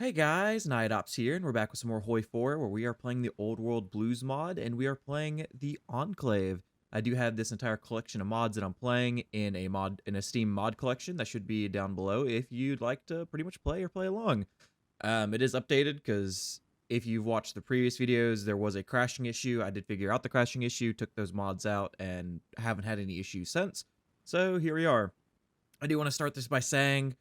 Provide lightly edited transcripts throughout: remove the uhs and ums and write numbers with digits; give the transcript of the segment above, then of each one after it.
Hey guys, Ops here, and we're back with some more Hoi4, where we are playing the Old World Blues mod, and we are playing the Enclave. I do have this entire collection of mods that I'm playing in a Steam mod collection that should be down below if you'd like to pretty much play along. It is updated because if you've watched the previous videos, there was a crashing issue. I did figure out the crashing issue, took those mods out, and haven't had any issues since. So here we are. I do want to start this by saying,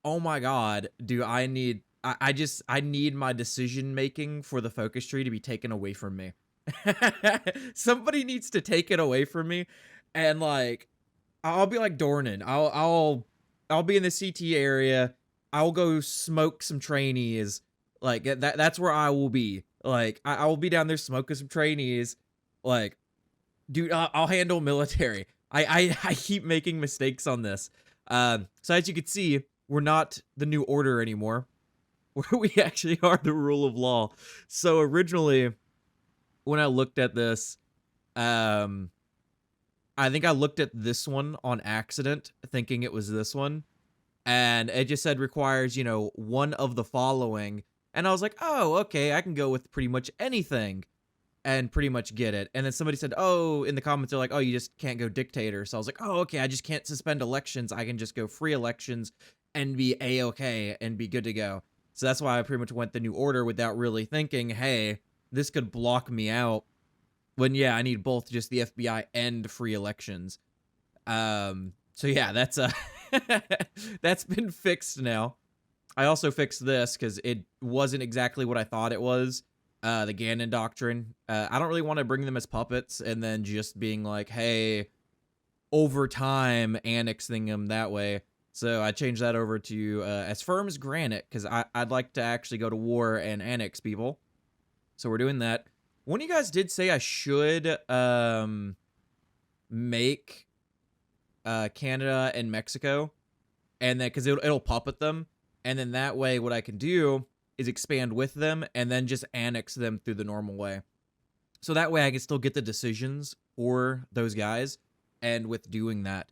oh my god, do I need I need my decision making for the focus tree to be taken away from me. Somebody needs to take it away from me, and like I'll be like Dornan. I'll be in the CT area. I'll go smoke some trainees. Like that's where I will be. Like I will be down there smoking some trainees. Like, dude, I'll handle military. I keep making mistakes on this. So as you can see, we're not the New Order anymore. Where we actually are the rule of law. So originally, when I looked at this, I think I looked at this one on accident, thinking it was this one, and it just said requires, one of the following, and I was like, oh, okay, I can go with pretty much anything, and pretty much get it. And then somebody said, oh, in the comments, they're like, oh, you just can't go dictator. So I was like, oh, okay, I just can't suspend elections. I can just go free elections and be A-okay and be good to go. So that's why I pretty much went the New Order without really thinking, hey, this could block me out. When, yeah, I need both just the FBI and free elections. So yeah, that's that's been fixed now. I also fixed this because it wasn't exactly what I thought it was. The Gannon Doctrine. I don't really want to bring them as puppets and then just being like, hey, over time, annexing them that way. So I changed that over to as firm as granite, because I'd like to actually go to war and annex people. So we're doing that. One of you guys did say I should make Canada and Mexico, and then because it'll puppet them, and then that way what I can do is expand with them and then just annex them through the normal way. So that way I can still get the decisions for those guys, and with doing that.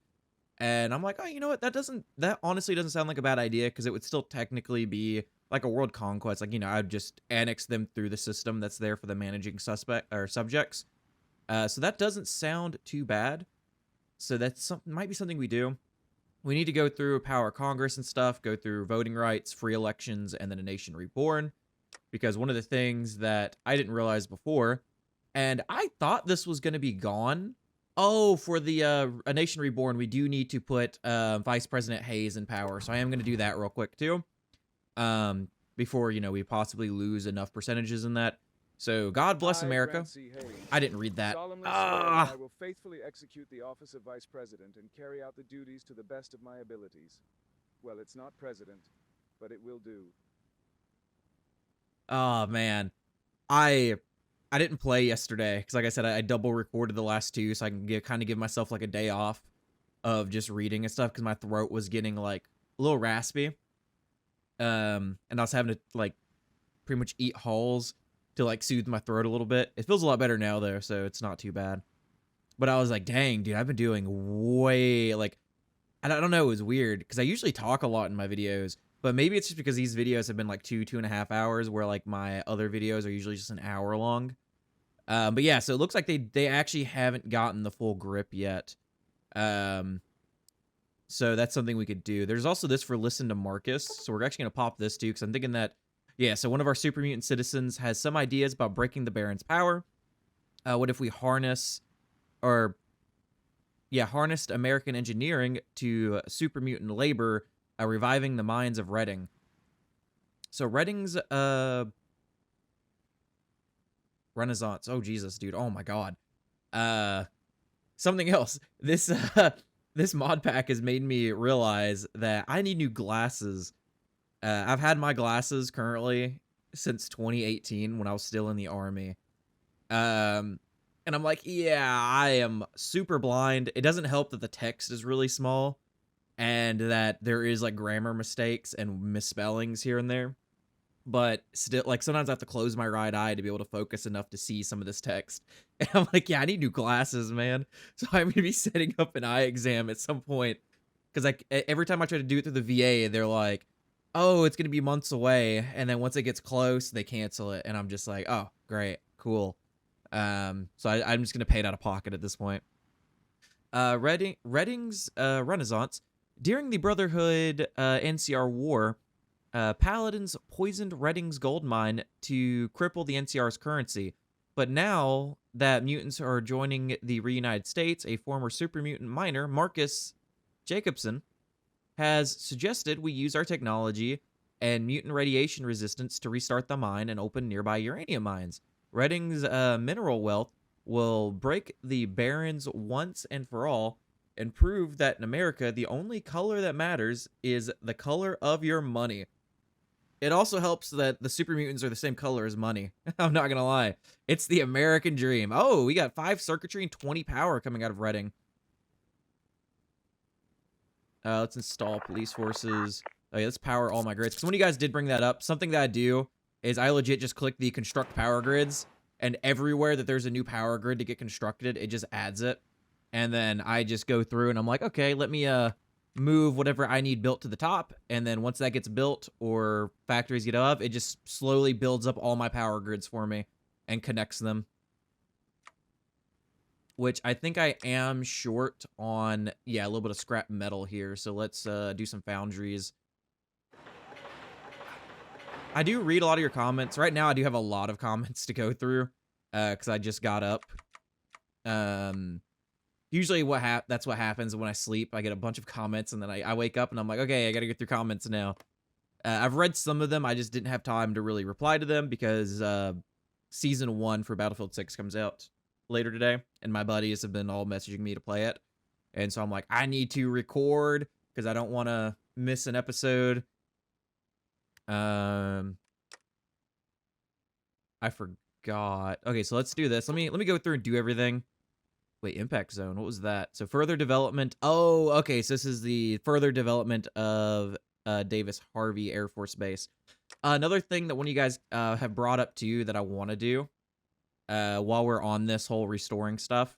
And I'm like, oh, you know what? That honestly doesn't sound like a bad idea, because it would still technically be like a world conquest. Like, I'd just annex them through the system that's there for the managing subjects. So that doesn't sound too bad. So that's might be something we do. We need to go through power Congress and stuff, go through voting rights, free elections, and then a nation reborn. Because one of the things that I didn't realize before, and I thought this was going to be gone. Oh, for the A Nation Reborn, we do need to put Vice President Hayes in power. So I am going to do that real quick, too. Before, we possibly lose enough percentages in that. So, God bless America. I didn't read that. I will faithfully execute the office of Vice President and carry out the duties to the best of my abilities. Well, it's not President, but it will do. Oh, man. I didn't play yesterday because, like I said, I double recorded the last two, so I can kind of give myself like a day off of just reading and stuff, because my throat was getting like a little raspy. And I was having to like pretty much eat hulls to like soothe my throat a little bit. It feels a lot better now though, so it's not too bad. But I was like, dang, dude, I've been doing way like, I don't know, it was weird because I usually talk a lot in my videos. But maybe it's just because these videos have been like 2.5 hours, where like my other videos are usually just an hour long. But yeah, so it looks like they actually haven't gotten the full grip yet. So that's something we could do. There's also this for listen to Marcus. So we're actually going to pop this too, because I'm thinking that, yeah, so one of our super mutant citizens has some ideas about breaking the Baron's power. What if we harnessed American engineering to super mutant labor, reviving the mines of Reading. So Reading's Renaissance. Oh Jesus, dude. Oh my god. Something else. This mod pack has made me realize that I need new glasses. I've had my glasses currently since 2018 when I was still in the army. And I'm like, yeah, I am super blind. It doesn't help that the text is really small and that there is like grammar mistakes and misspellings here and there. But still, like, sometimes I have to close my right eye to be able to focus enough to see some of this text. And I'm like, yeah, I need new glasses, man. So I'm going to be setting up an eye exam at some point. Because, like, every time I try to do it through the VA, they're like, oh, it's going to be months away. And then once it gets close, they cancel it. And I'm just like, oh, great, cool. So I'm just going to pay it out of pocket at this point. Redding's Renaissance. During the Brotherhood NCR War, Paladins poisoned Redding's gold mine to cripple the NCR's currency. But now that mutants are joining the reunited states, a former super mutant miner, Marcus Jacobson, has suggested we use our technology and mutant radiation resistance to restart the mine and open nearby uranium mines. Redding's mineral wealth will break the barons once and for all and prove that in America, the only color that matters is the color of your money. It also helps that the super mutants are the same color as money. I'm not going to lie. It's the American dream. Oh, we got 5 circuitry and 20 power coming out of Redding. Let's install police forces. Oh, yeah, let's power all my grids. Because when you guys did bring that up, something that I do is I legit just click the construct power grids, and everywhere that there's a new power grid to get constructed, it just adds it. And then I just go through and I'm like, okay, let me move whatever I need built to the top. And then once that gets built or factories get up, it just slowly builds up all my power grids for me and connects them. Which I think I am short on, yeah, a little bit of scrap metal here. So let's do some foundries. I do read a lot of your comments. Right now, I do have a lot of comments to go through because I just got up. Usually that's what happens when I sleep. I get a bunch of comments and then I wake up and I'm like, okay, I got to get through comments now. I've read some of them. I just didn't have time to really reply to them because Season 1 for Battlefield 6 comes out later today, and my buddies have been all messaging me to play it. And so I'm like, I need to record because I don't want to miss an episode. I forgot. Okay, so let's do this. Let me go through and do everything. Wait, impact zone. What was that? So further development. Oh, okay. So this is the further development of Davis Harvey Air Force Base. Another thing that one of you guys have brought up to you that I want to do while we're on this whole restoring stuff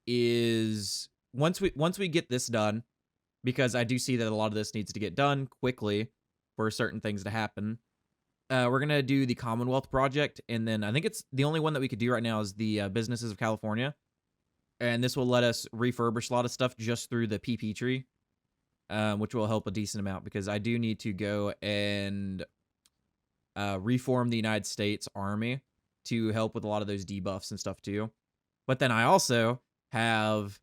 is once we get this done, because I do see that a lot of this needs to get done quickly for certain things to happen. We're gonna do the Commonwealth project, and then I think it's the only one that we could do right now is the Businesses of California, and this will let us refurbish a lot of stuff just through the PP tree, which will help a decent amount because I do need to go and reform the United States Army to help with a lot of those debuffs and stuff too. But then I also have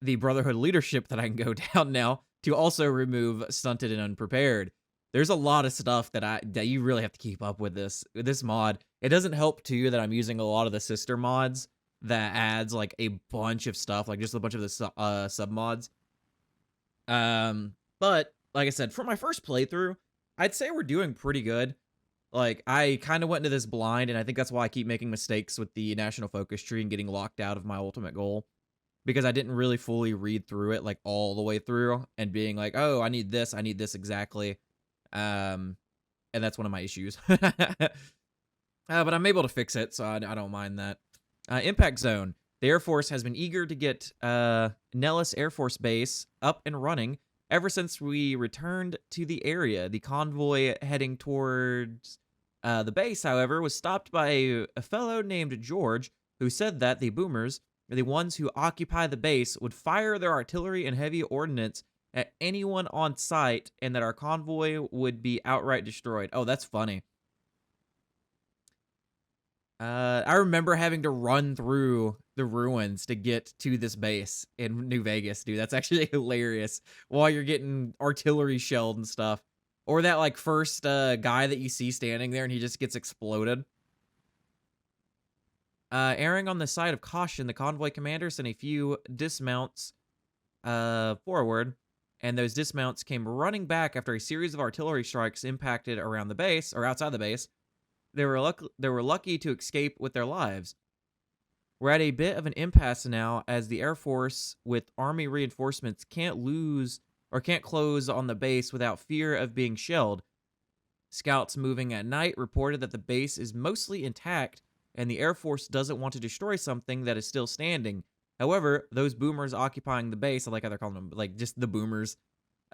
the Brotherhood leadership that I can go down now to also remove stunted and unprepared. There's a lot of stuff that you really have to keep up with this mod. It doesn't help too that I'm using a lot of the sister mods that adds like a bunch of stuff, like just a bunch of the sub mods. But like I said, for my first playthrough, I'd say we're doing pretty good. Like, I kind of went into this blind, and I think that's why I keep making mistakes with the National Focus Tree and getting locked out of my ultimate goal. Because I didn't really fully read through it, like, all the way through, and being like, oh, I need this exactly. And that's one of my issues. But I'm able to fix it, so I don't mind that. Impact Zone. The Air Force has been eager to get Nellis Air Force Base up and running ever since we returned to the area. The convoy heading towards the base, however, was stopped by a fellow named George, who said that the boomers, the ones who occupy the base, would fire their artillery and heavy ordnance at anyone on site, and that our convoy would be outright destroyed. Oh, that's funny. I remember having to run through the ruins to get to this base in New Vegas, dude. That's actually hilarious. While you're getting artillery shelled and stuff. Or that, like, first guy that you see standing there and he just gets exploded. Erring on the side of caution, the convoy commander sent a few dismounts forward, and those dismounts came running back after a series of artillery strikes impacted around the base, or outside the base. They were lucky to escape with their lives. We're at a bit of an impasse now, as the Air Force, with Army reinforcements, can't close on the base without fear of being shelled. Scouts moving at night reported that the base is mostly intact, and the Air Force doesn't want to destroy something that is still standing. However, those boomers occupying the base, I like how they're calling them, like, just the boomers,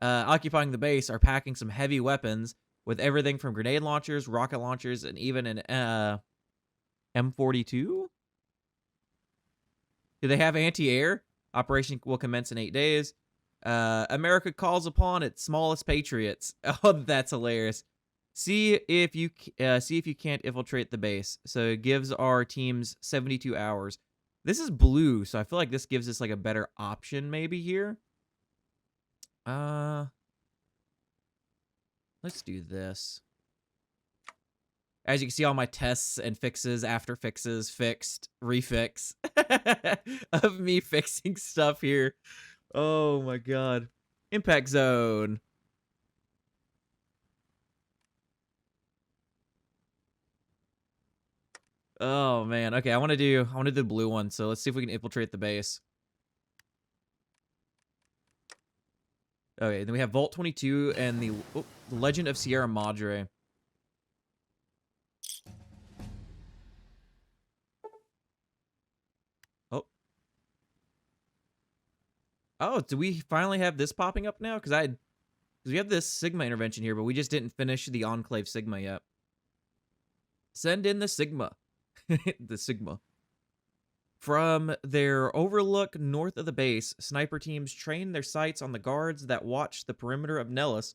occupying the base are packing some heavy weapons with everything from grenade launchers, rocket launchers, and even an M42. Do they have anti-air? Operation will commence in 8 days. America calls upon its smallest patriots. Oh, that's hilarious. See if you can't infiltrate the base. So it gives our teams 72 hours. This is blue, so I feel like this gives us like a better option maybe here. Let's do this. As you can see, all my tests and fixes, after fixes, fixed, refix of me fixing stuff here. Oh my god. Impact zone. Oh man. Okay, I want to do the blue one. So let's see if we can infiltrate the base. Okay, then we have Vault 22 and the Legend of Sierra Madre. Oh, do we finally have this popping up now? Because we have this Sigma intervention here, but we just didn't finish the Enclave Sigma yet. Send in the Sigma. The Sigma. From their overlook north of the base, sniper teams trained their sights on the guards that watched the perimeter of Nellis.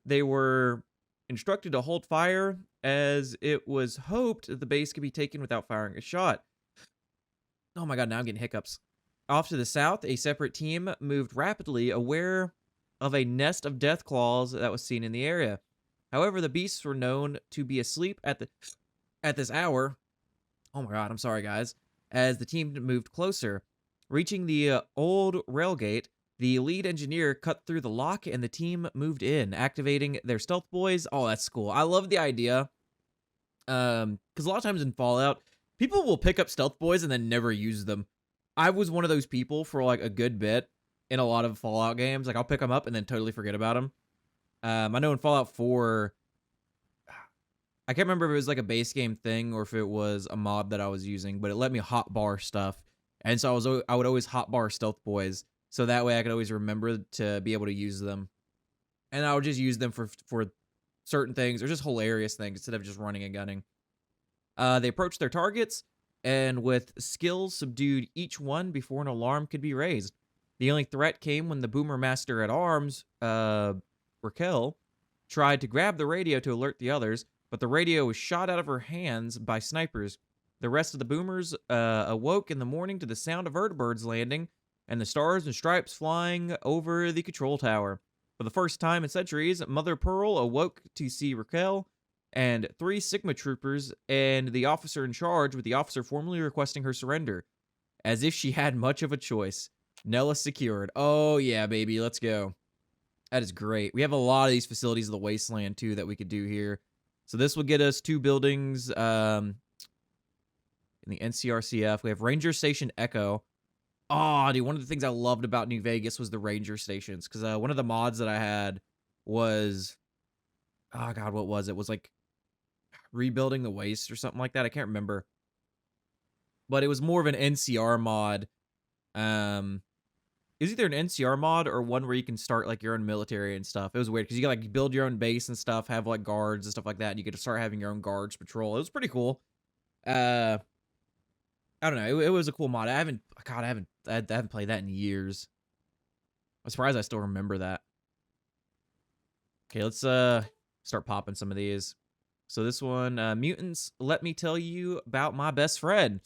They were instructed to hold fire, as it was hoped that the base could be taken without firing a shot. Oh my god, now I'm getting hiccups. Off to the south, a separate team moved rapidly, aware of a nest of death claws that was seen in the area. However, the beasts were known to be asleep at this hour. Oh my god, I'm sorry, guys. As the team moved closer, reaching the old railgate, the lead engineer cut through the lock and the team moved in, activating their stealth boys. Oh, that's cool. I love the idea. Because a lot of times in Fallout, people will pick up stealth boys and then never use them. I was one of those people for like a good bit in a lot of Fallout games. Like I'll pick them up and then totally forget about them. I know in Fallout 4, I can't remember if it was like a base game thing or if it was a mod that I was using, but it let me hotbar stuff. And so I would always hotbar stealth boys. So that way I could always remember to be able to use them. And I would just use them for certain things or just hilarious things instead of just running and gunning. They approached their targets and with skills subdued each one before an alarm could be raised. The only threat came when the Boomer Master at Arms, Raquel, tried to grab the radio to alert the others, but the radio was shot out of her hands by snipers. The rest of the Boomers awoke in the morning to the sound of vertibirds landing and the stars and stripes flying over the control tower. For the first time in centuries, Mother Pearl awoke to see Raquel and 3 Sigma troopers and the officer in charge, with the officer formally requesting her surrender. As if she had much of a choice. Nellis secured. Oh yeah, baby, let's go. That is great. We have a lot of these facilities of the Wasteland, too, that we could do here. So this will get us 2 buildings in the NCRCF. We have Ranger Station Echo. Oh, dude, one of the things I loved about New Vegas was the Ranger Stations. Because one of the mods that I had was... Oh, God, what was it? It was like Rebuilding the Waste or something like that. I can't remember. But it was more of an NCR mod. It was either an NCR mod or one where you can start like your own military and stuff. It was weird because you can like build your own base and stuff, have like guards and stuff like that, and you get to start having your own guards patrol. It was pretty cool. I don't know. It was a cool mod. I haven't played that in years. I'm surprised I still remember that. Okay, let's start popping some of these. So this one, mutants, let me tell you about my best friend.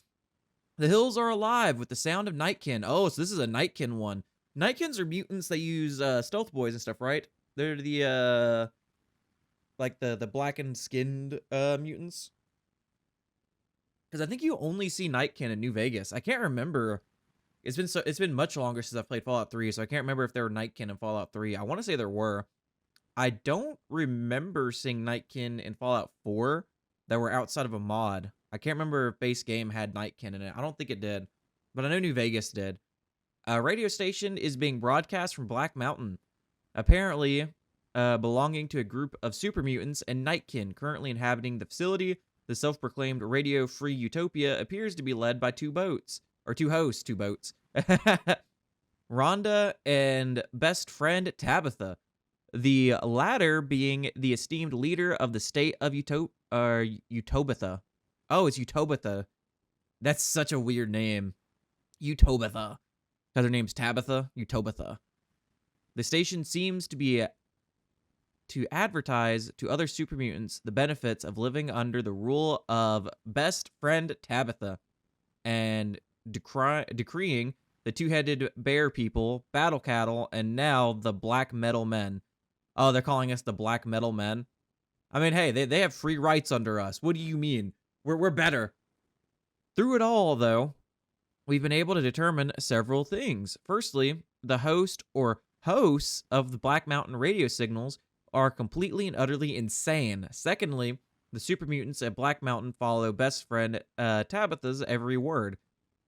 The hills are alive with the sound of Nightkin. Oh, so this is a Nightkin one. Nightkins are mutants that use stealth boys and stuff, right? They're the like the blackened skinned mutants. Because I think you only see Nightkin in New Vegas. I can't remember. It's been much longer since I've played Fallout 3, so I can't remember if there were Nightkin in Fallout 3. I want to say there were. I don't remember seeing Nightkin in Fallout 4 that were outside of a mod. I can't remember if base game had Nightkin in it. I don't think it did, but I know New Vegas did. A radio station is being broadcast from Black Mountain, apparently belonging to a group of super mutants and Nightkin currently inhabiting the facility. The self-proclaimed radio-free utopia appears to be led by 2 boats. Rhonda and best friend Tabitha. The latter being the esteemed leader of the state of Utobitha. Oh, it's Utobitha. That's such a weird name. Utobitha. Because her name's Tabitha, Utobitha. The station seems to be to advertise to other super mutants the benefits of living under the rule of best friend Tabitha and decreeing the two-headed bear people, battle cattle, and now the black metal men. Oh, they're calling us the black metal men? I mean, hey, they have free rights under us. What do you mean? We're better. Through it all, though, we've been able to determine several things. Firstly, the host or hosts of the Black Mountain radio signals are completely and utterly insane. Secondly, the super mutants at Black Mountain follow best friend Tabitha's every word,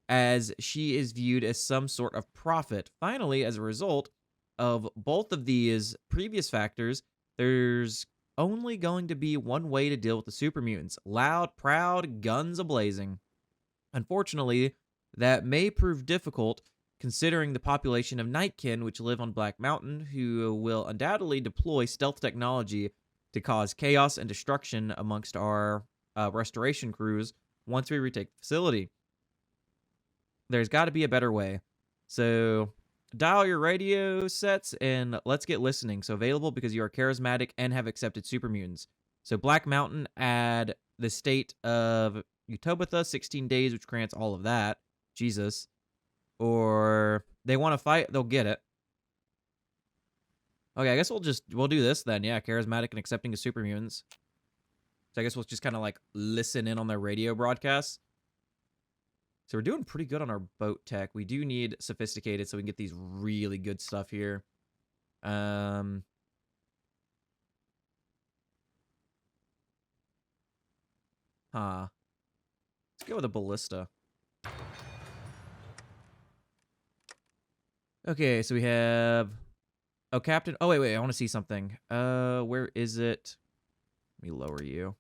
as she is viewed as some sort of prophet. Finally, as a result of both of these previous factors, there's only going to be one way to deal with the super mutants: loud, proud, guns a-blazing. Unfortunately, that may prove difficult considering the population of Nightkin which live on Black Mountain, who will undoubtedly deploy stealth technology to cause chaos and destruction amongst our restoration crews once we retake the facility. There's got to be a better way. So dial your radio sets and let's get listening. So available because you are charismatic and have accepted super mutants. So Black Mountain, add the state of Utobitha, 16 days, which grants all of that. Jesus. Or they want to fight, they'll get it. Okay, I guess we'll do this then. Yeah, charismatic and accepting of super mutants. So I guess we'll just kind of like listen in on their radio broadcasts. So we're doing pretty good on our boat tech. We do need sophisticated so we can get these really good stuff here. Huh. Let's go with a ballista. Okay, so we have... Oh, Captain... Oh, wait, I want to see something. Where is it? Let me lower you.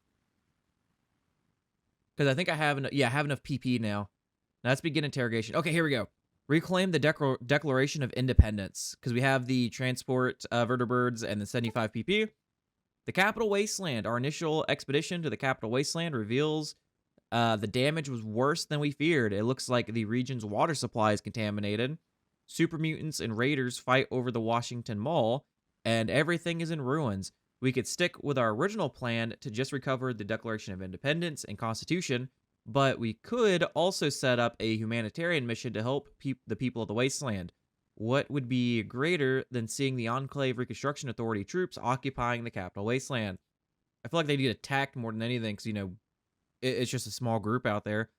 Because I think I have enough... Yeah, I have enough PP now. Now let's begin interrogation. Okay, here we go. Reclaim the Declaration of Independence. Because we have the transport vertibirds and the 75 PP. The Capital Wasteland. Our initial expedition to the Capital Wasteland reveals the damage was worse than we feared. It looks like the region's water supply is contaminated. Super mutants and raiders fight over the Washington Mall, and everything is in ruins. We could stick with our original plan to just recover the Declaration of Independence and Constitution, but we could also set up a humanitarian mission to help the people of the Wasteland. What would be greater than seeing the Enclave Reconstruction Authority troops occupying the Capital Wasteland? I feel like they get attacked more than anything because, you know, it's just a small group out there.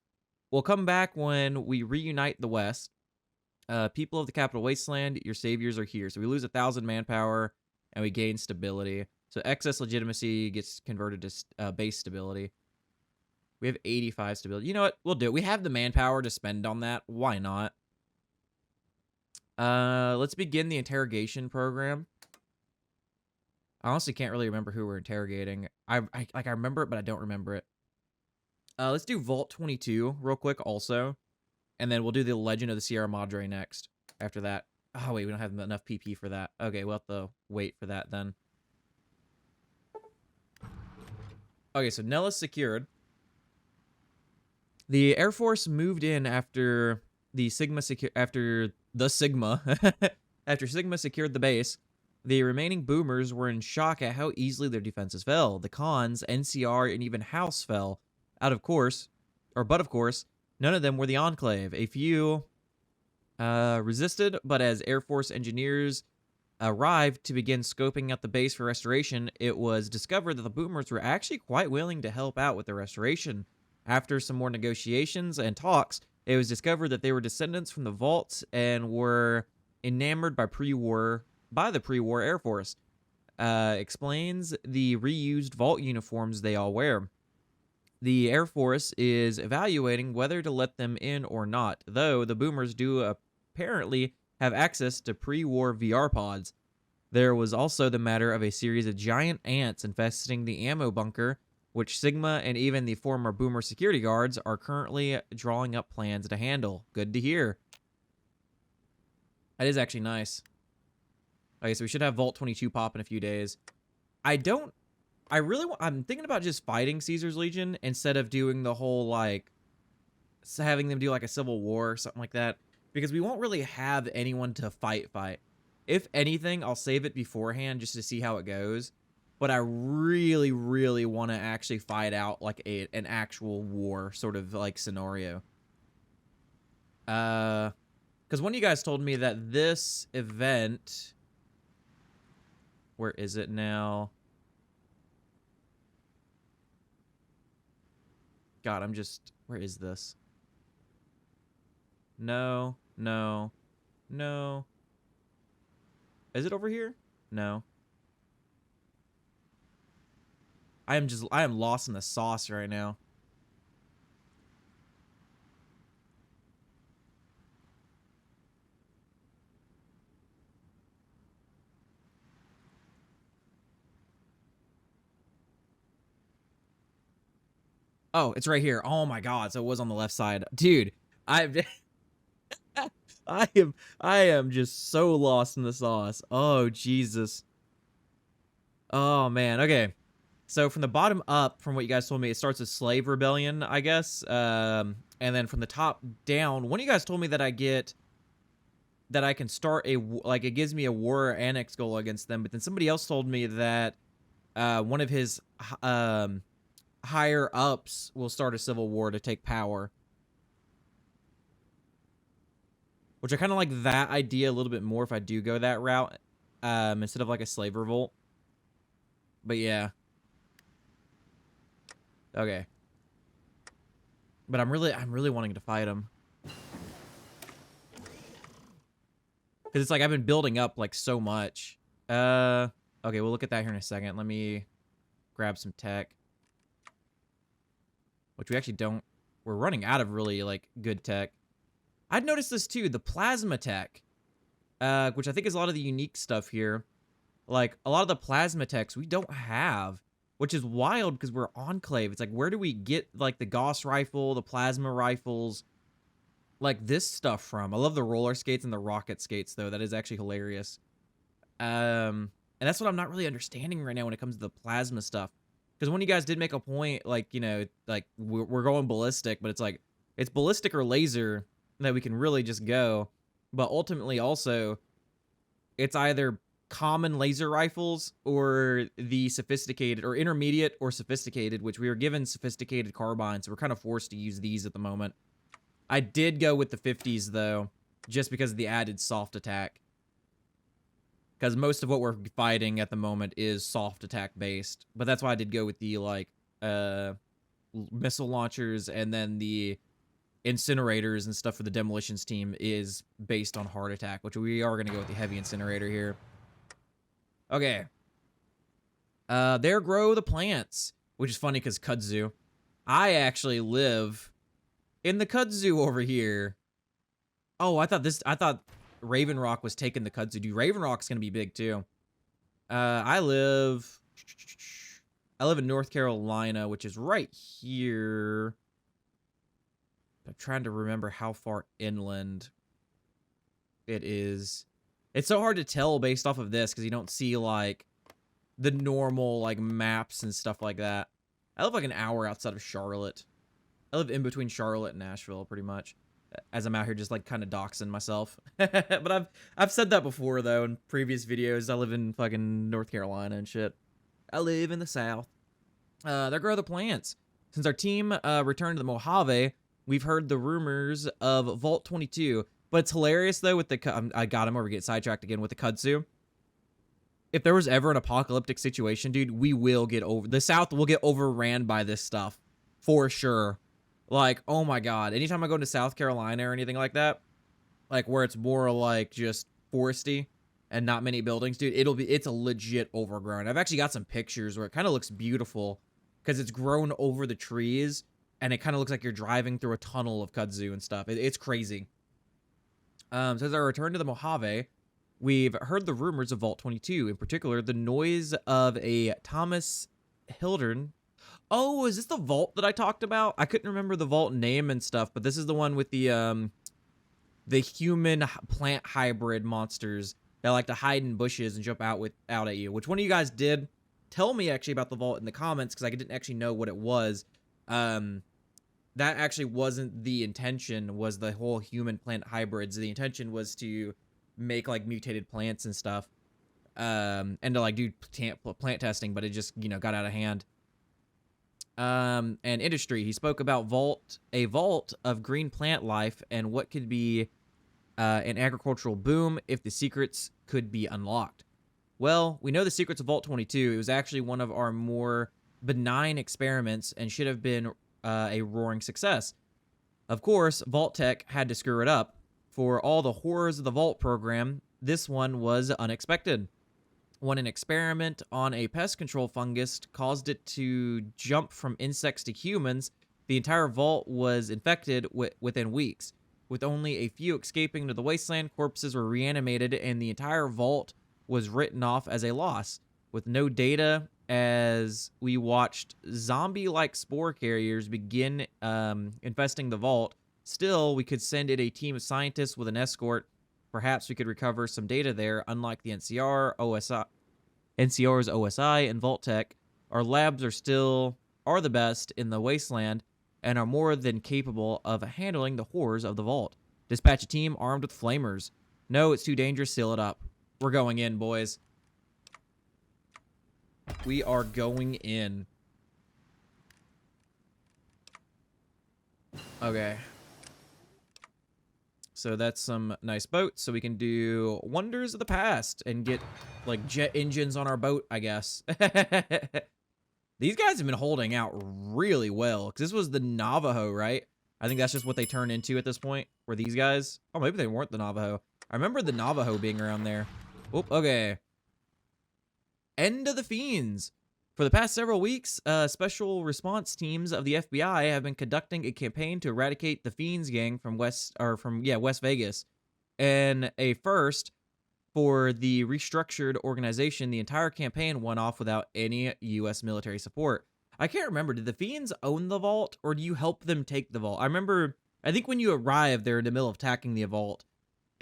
We'll come back when we reunite the West. People of the Capital Wasteland, your saviors are here. So we lose 1,000 manpower and we gain stability. So excess legitimacy gets converted to base stability. We have 85 stability. You know what? We'll do it. We have the manpower to spend on that. Why not? Let's begin the interrogation program. I honestly can't really remember who we're interrogating. I remember it, but I don't remember it. Let's do Vault 22 real quick also. And then we'll do the Legend of the Sierra Madre next after that. Oh, wait, we don't have enough PP for that. Okay, we'll have to wait for that then. Okay, so Nellis secured. The Air Force moved in after Sigma secured the base. The remaining boomers were in shock at how easily their defenses fell. The cons, NCR, and even House fell. But of course, none of them were the Enclave. A few resisted, but as Air Force engineers arrived to begin scoping out the base for restoration, it was discovered that the boomers were actually quite willing to help out with the restoration. After some more negotiations and talks, it was discovered that they were descendants from the vaults and were enamored by the pre-war Air Force. Explains the reused vault uniforms they all wear. The Air Force is evaluating whether to let them in or not, though the boomers do apparently have access to pre-war VR pods. There was also the matter of a series of giant ants infesting the ammo bunker, which Sigma and even the former boomer security guards are currently drawing up plans to handle. Good to hear. That is actually nice. Okay, so we should have Vault 22 pop in a few days. I'm thinking about just fighting Caesar's Legion instead of doing the whole, like, having them do, like, a civil war or something like that. Because we won't really have anyone to fight. If anything, I'll save it beforehand just to see how it goes. But I really, really want to actually fight out, like, an actual war sort of, like, scenario. Because one of you guys told me that this event... Where is it now? God, I'm just... Where is this? No. Is it over here? No. I am lost in the sauce right now. Oh, it's right here. Oh my god, so it was on the left side. Dude, I am just so lost in the sauce. Oh, Jesus. Oh, man. Okay. So from the bottom up, from what you guys told me, it starts a slave rebellion, I guess. And then from the top down, one of you guys told me that I can start it gives me a war annex goal against them. But then somebody else told me that one of his higher ups will start a civil war to take power. Which I kind of like that idea a little bit more if I do go that route, instead of like a slave revolt. But yeah. Okay. But I'm really wanting to fight him. Because it's like I've been building up like so much. Okay, we'll look at that here in a second. Let me grab some tech. Which we actually don't... We're running out of really like good tech. I'd noticed this too, the plasma tech, which I think is a lot of the unique stuff here. Like, a lot of the plasma techs we don't have, which is wild because we're Enclave. It's like, where do we get, like, the Gauss rifle, the plasma rifles, like, this stuff from? I love the roller skates and the rocket skates, though. That is actually hilarious. And that's what I'm not really understanding right now when it comes to the plasma stuff. Because when you guys did make a point, like, you know, like, we're going ballistic, but it's like, it's ballistic or laser that we can really just go. But ultimately also, it's either common laser rifles or the sophisticated or intermediate or sophisticated, which we were given sophisticated carbines, so we're kind of forced to use these at the moment. I did go with the 50s though, just because of the added soft attack. Because most of what we're fighting at the moment is soft attack based. But that's why I did go with the like missile launchers, and then the incinerators and stuff for the demolitions team is based on hard attack, which we are going to go with the heavy incinerator here. Okay. There grow the plants, which is funny because kudzu. I actually live in the kudzu over here. Oh, I thought Raven Rock was taking the kudzu. Dude, Raven Rock's going to be big too. I live in North Carolina, which is right here. I'm trying to remember how far inland it is. It's so hard to tell based off of this because you don't see like the normal like maps and stuff like that. I live like an hour outside of Charlotte. I live in between Charlotte and Nashville pretty much, as I'm out here just like kind of doxing myself. But I've said that before though in previous videos. I live in fucking North Carolina and shit. I live in the South. There grow the plants. Since our team returned to the Mojave, we've heard the rumors of Vault 22. But it's hilarious, though, with the... I got him over, get sidetracked again with the kudzu. If there was ever an apocalyptic situation, dude, we will get over... The South will get overran by this stuff. For sure. Like, oh my god. Anytime I go to South Carolina or anything like that, like, where it's more, like, just foresty and not many buildings, dude, it's a legit overgrown. I've actually got some pictures where it kind of looks beautiful because it's grown over the trees, and it kind of looks like you're driving through a tunnel of kudzu and stuff. It's crazy. Since our return to the Mojave, we've heard the rumors of Vault 22, in particular, the noise of a Thomas Hildern. Oh, is this the vault that I talked about? I couldn't remember the vault name and stuff, but this is the one with the human plant hybrid monsters that like to hide in bushes and jump out at you. Which one of you guys did? Tell me actually about the vault in the comments, because I didn't actually know what it was. That actually wasn't the intention, was the whole human plant hybrids. The intention was to make like mutated plants and stuff, and to like do plant testing, but it just, you know, got out of hand. And industry, he spoke about a vault of green plant life and what could be an agricultural boom if the secrets could be unlocked. Well, we know the secrets of Vault 22. It was actually one of our more benign experiments and should have been a roaring success. Of course, Vault Tech had to screw it up. For all the horrors of the Vault program, this one was unexpected. When an experiment on a pest control fungus caused it to jump from insects to humans, the entire vault was infected within weeks. With only a few escaping to the wasteland, corpses were reanimated, and the entire vault was written off as a loss. With no data, as we watched zombie-like spore carriers begin infesting the vault, still, we could send in a team of scientists with an escort. Perhaps we could recover some data there. Unlike the NCR's OSI and Vault Tech, our labs are the best in the wasteland and are more than capable of handling the horrors of the vault. Dispatch a team armed with flamers. No, it's too dangerous. Seal it up. We're going in, boys. We are going in. Okay. So that's some nice boats, so we can do wonders of the past and get like jet engines on our boat, I guess. These guys have been holding out really well, because this was the Navajo, right? I think that's just what they turned into at this point, were these guys. Oh, maybe they weren't the Navajo. I remember the Navajo being around there. Oop, okay. End of the Fiends. For the past several weeks, special response teams of the FBI have been conducting a campaign to eradicate the Fiends gang from West Vegas. And a first for the restructured organization, the entire campaign went off without any U.S. military support. I can't remember, did the Fiends own the vault, or do you help them take the vault? I think when you arrive, they're in the middle of attacking the vault.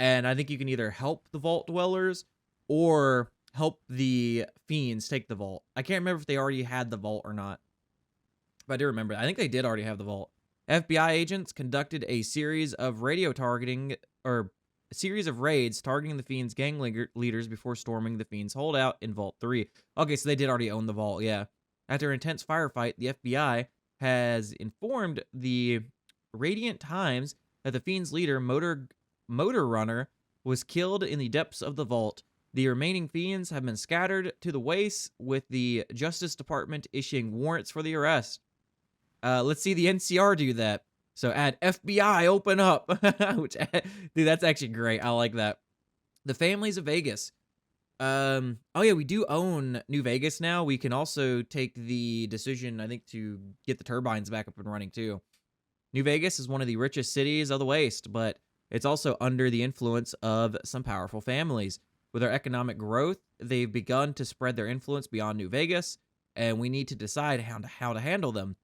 And I think you can either help the vault dwellers or help the Fiends take the vault. I can't remember if they already had the vault or not. But I do remember. I think they did already have the vault. FBI agents conducted a series of raids targeting the Fiends gang leaders before storming the Fiends holdout in Vault 3. Okay, so they did already own the vault, yeah. After an intense firefight, the FBI has informed the Radiant Times that the Fiends leader, Motor Runner, was killed in the depths of the vault. The remaining Fiends have been scattered to the wastes, with the Justice Department issuing warrants for the arrest. Let's see the NCR do that. So add FBI, open up. Which, dude, that's actually great. I like that. The Families of Vegas. Oh yeah, we do own New Vegas now. We can also take the decision, I think, to get the turbines back up and running too. New Vegas is one of the richest cities of the Waste, but it's also under the influence of some powerful families. With our economic growth, they've begun to spread their influence beyond New Vegas, and we need to decide how to handle them.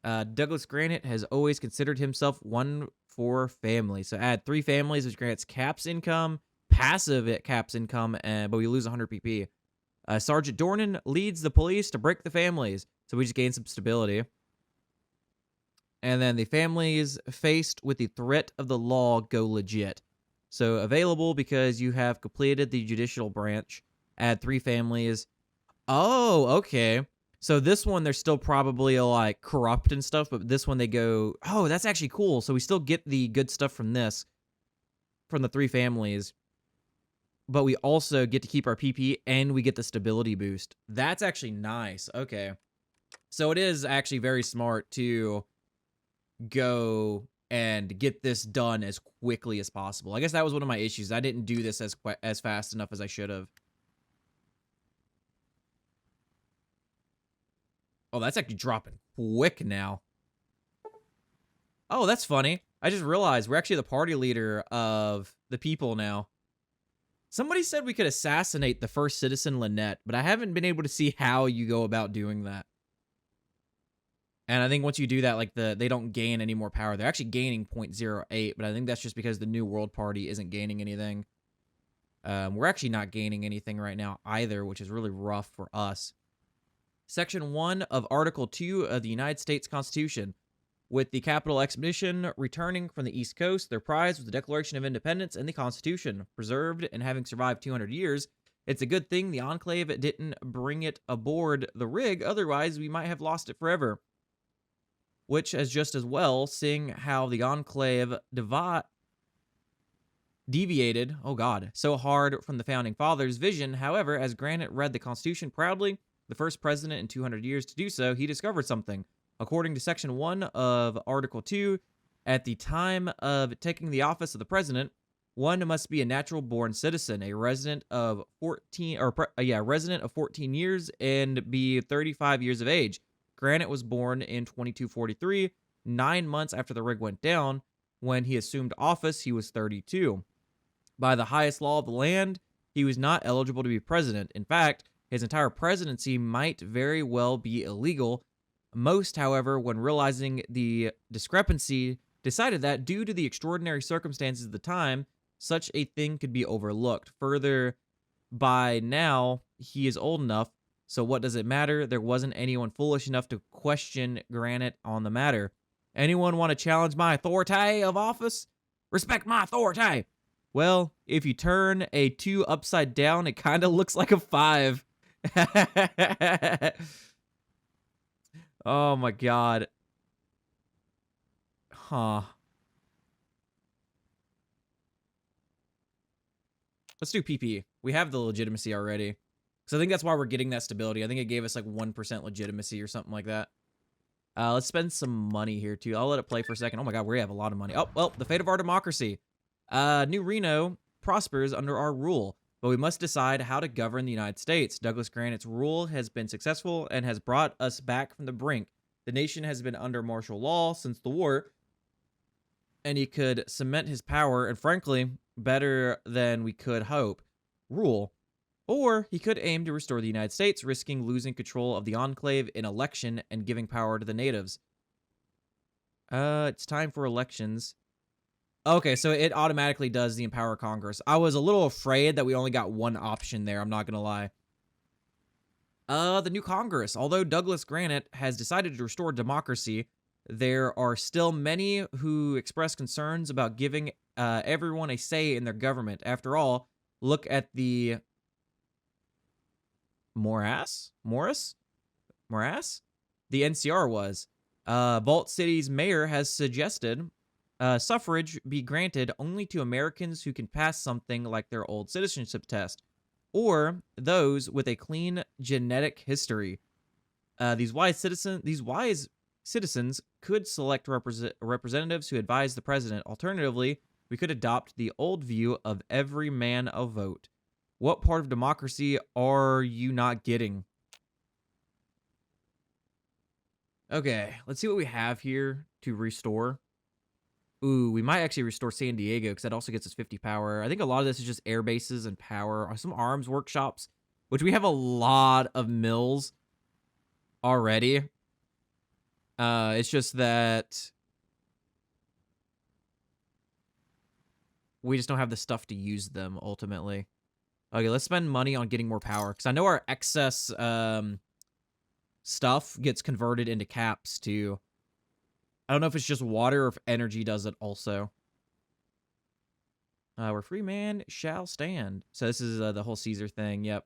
Douglas Granite has always considered himself one for family. So add 3 families, which grants caps income, passive at caps income, but we lose 100 PP. Sergeant Dornan leads the police to break the families, so we just gain some stability. And then the families faced with the threat of the law go legit. So available because you have completed the judicial branch. Add 3 families. Oh, okay. So this one, they're still probably like corrupt and stuff, but this one they go, oh, that's actually cool. So we still get the good stuff from this, from the 3 families, but we also get to keep our PP and we get the stability boost. That's actually nice. Okay. So it is actually very smart to go and get this done as quickly as possible. I guess that was one of my issues. I didn't do this as fast enough as I should have. Oh, that's actually dropping quick now. Oh, that's funny. I just realized we're actually the party leader of the people now. Somebody said we could assassinate the first citizen, Lynette, but I haven't been able to see how you go about doing that. And I think once you do that, like they don't gain any more power. They're actually gaining 0.08, but I think that's just because the New World Party isn't gaining anything. We're actually not gaining anything right now either, which is really rough for us. Section 1 of Article 2 of the United States Constitution. With the capital expedition returning from the East Coast, their prize was the Declaration of Independence and the Constitution. Preserved and having survived 200 years, it's a good thing the Enclave didn't bring it aboard the rig, otherwise we might have lost it forever. Which is just as well, seeing how the Enclave deviated, so hard from the Founding Fathers' vision. However, as Granite read the Constitution proudly, the first president in 200 years to do so, he discovered something. According to Section 1 of Article 2, at the time of taking the office of the president, one must be a natural-born citizen, a resident of 14 years, and be 35 years of age. Granite was born in 2243, 9 months after the rig went down. When he assumed office, he was 32. By the highest law of the land, he was not eligible to be president. In fact, his entire presidency might very well be illegal. Most, however, when realizing the discrepancy, decided that due to the extraordinary circumstances of the time, such a thing could be overlooked. Further, by now, he is old enough, so what does it matter? There wasn't anyone foolish enough to question Granite on the matter. Anyone want to challenge my authority of office? Respect my authority! Well, if you turn a 2 upside down, it kind of looks like a 5. Oh my god. Huh. Let's do PP. We have the legitimacy already. So I think that's why we're getting that stability. I think it gave us like 1% legitimacy or something like that. Let's spend some money here too. I'll let it play for a second. Oh my god, we have a lot of money. Oh, well, the fate of our democracy. New Reno prospers under our rule, but we must decide how to govern the United States. Douglas Granite's rule has been successful and has brought us back from the brink. The nation has been under martial law since the war, and he could cement his power, and frankly, better than we could hope, rule. Or he could aim to restore the United States, risking losing control of the Enclave in election and giving power to the natives. It's time for elections. Okay, so it automatically does the Empower Congress. I was a little afraid that we only got one option there, I'm not gonna lie. The new Congress. Although Douglas Granite has decided to restore democracy, there are still many who express concerns about giving everyone a say in their government. After all, look at the morass? The NCR was. Vault City's mayor has suggested suffrage be granted only to Americans who can pass something like their old citizenship test, or those with a clean genetic history. These wise citizens could select representatives who advise the president. Alternatively, we could adopt the old view of every man a vote. What part of democracy are you not getting? Okay, let's see what we have here to restore. Ooh, we might actually restore San Diego because that also gets us 50 power. I think a lot of this is just air bases and power. Some arms workshops, which we have a lot of mills already. It's just that we just don't have the stuff to use them ultimately. Okay, let's spend money on getting more power because I know our excess stuff gets converted into caps too. I don't know if it's just water or if energy does it also. Where free man shall stand. So this is the whole Caesar thing. Yep.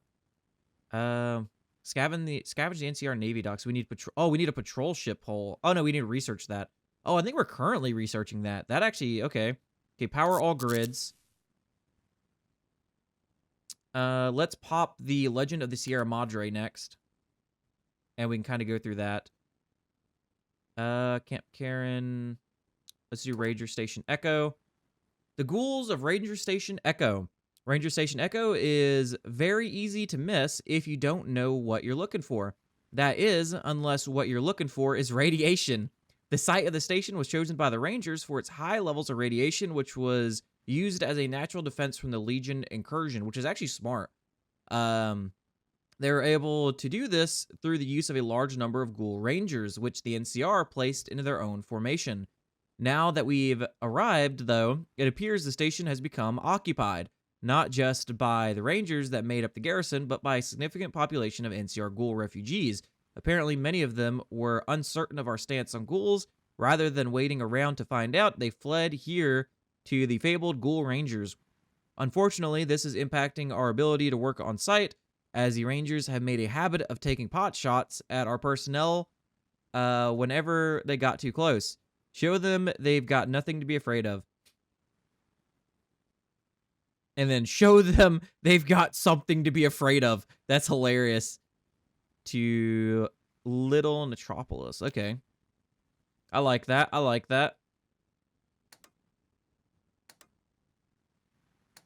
Scavenge the NCR Navy docks. We need patrol. Oh, we need a patrol ship hull. Oh no, we need to research that. Oh, I think we're currently researching that. That actually okay. Okay, power all grids. Let's pop the Legend of the Sierra Madre next, and we can kind of go through that. Camp Karen. Let's do Ranger Station Echo. The Ghouls of Ranger Station Echo. Ranger Station Echo is very easy to miss if you don't know what you're looking for. That is, unless what you're looking for is radiation. The site of the station was chosen by the Rangers for its high levels of radiation, which was used as a natural defense from the Legion incursion, which is actually smart. They were able to do this through the use of a large number of Ghoul Rangers, which the NCR placed into their own formation. Now that we've arrived, though, it appears the station has become occupied. not just by the Rangers that made up the garrison, but by a significant population of NCR ghoul refugees. Apparently, many of them were uncertain of our stance on ghouls. Rather than waiting around to find out, they fled here to the fabled ghoul Rangers. Unfortunately, this is impacting our ability to work on site, as the Rangers have made a habit of taking pot shots at our personnel whenever they got too close. Show them they've got nothing to be afraid of. And then show them they've got something to be afraid of. That's hilarious. To Little Metropolis. Okay. I like that. I like that.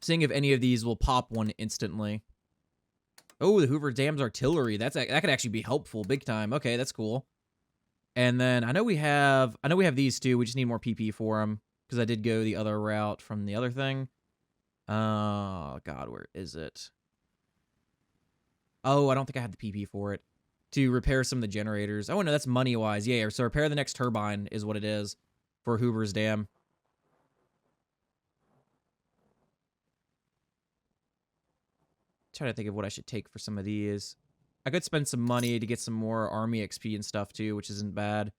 Seeing if any of these will pop one instantly. Oh, the Hoover Dam's artillery. That could actually be helpful big time. Okay, that's cool. And then I know we have these two. We just need more PP for them because I did go the other route from the other thing. Oh God, where is it? Oh, I don't think I had the PP for it to repair some of the generators. Oh no, that's money wise. Yeah, so repair the next turbine is what it is for Hoover's Dam. Trying to think of what I should take for some of these. I could spend some money to get some more army XP and stuff too, which isn't bad.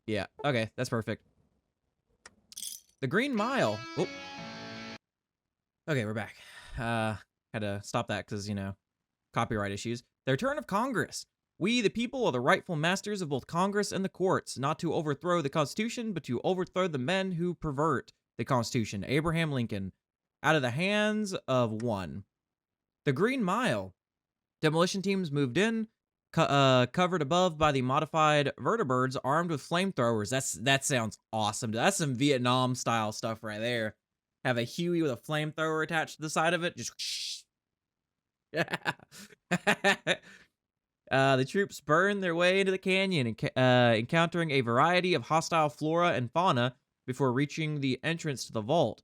Yeah, okay, that's perfect. The Green Mile. Oh. Okay, we're back. Had to stop that because, you know, copyright issues. The return of Congress. We, the people, are the rightful masters of both Congress and the courts, not to overthrow the Constitution, but to overthrow the men who pervert the Constitution. Abraham Lincoln. Out of the hands of one. The Green Mile. Demolition teams moved in, covered above by the modified vertibirds armed with flamethrowers. That sounds awesome. That's some Vietnam style stuff right there. Have a Huey with a flamethrower attached to the side of it. Just the troops burned their way into the canyon, encountering a variety of hostile flora and fauna before reaching the entrance to the vault.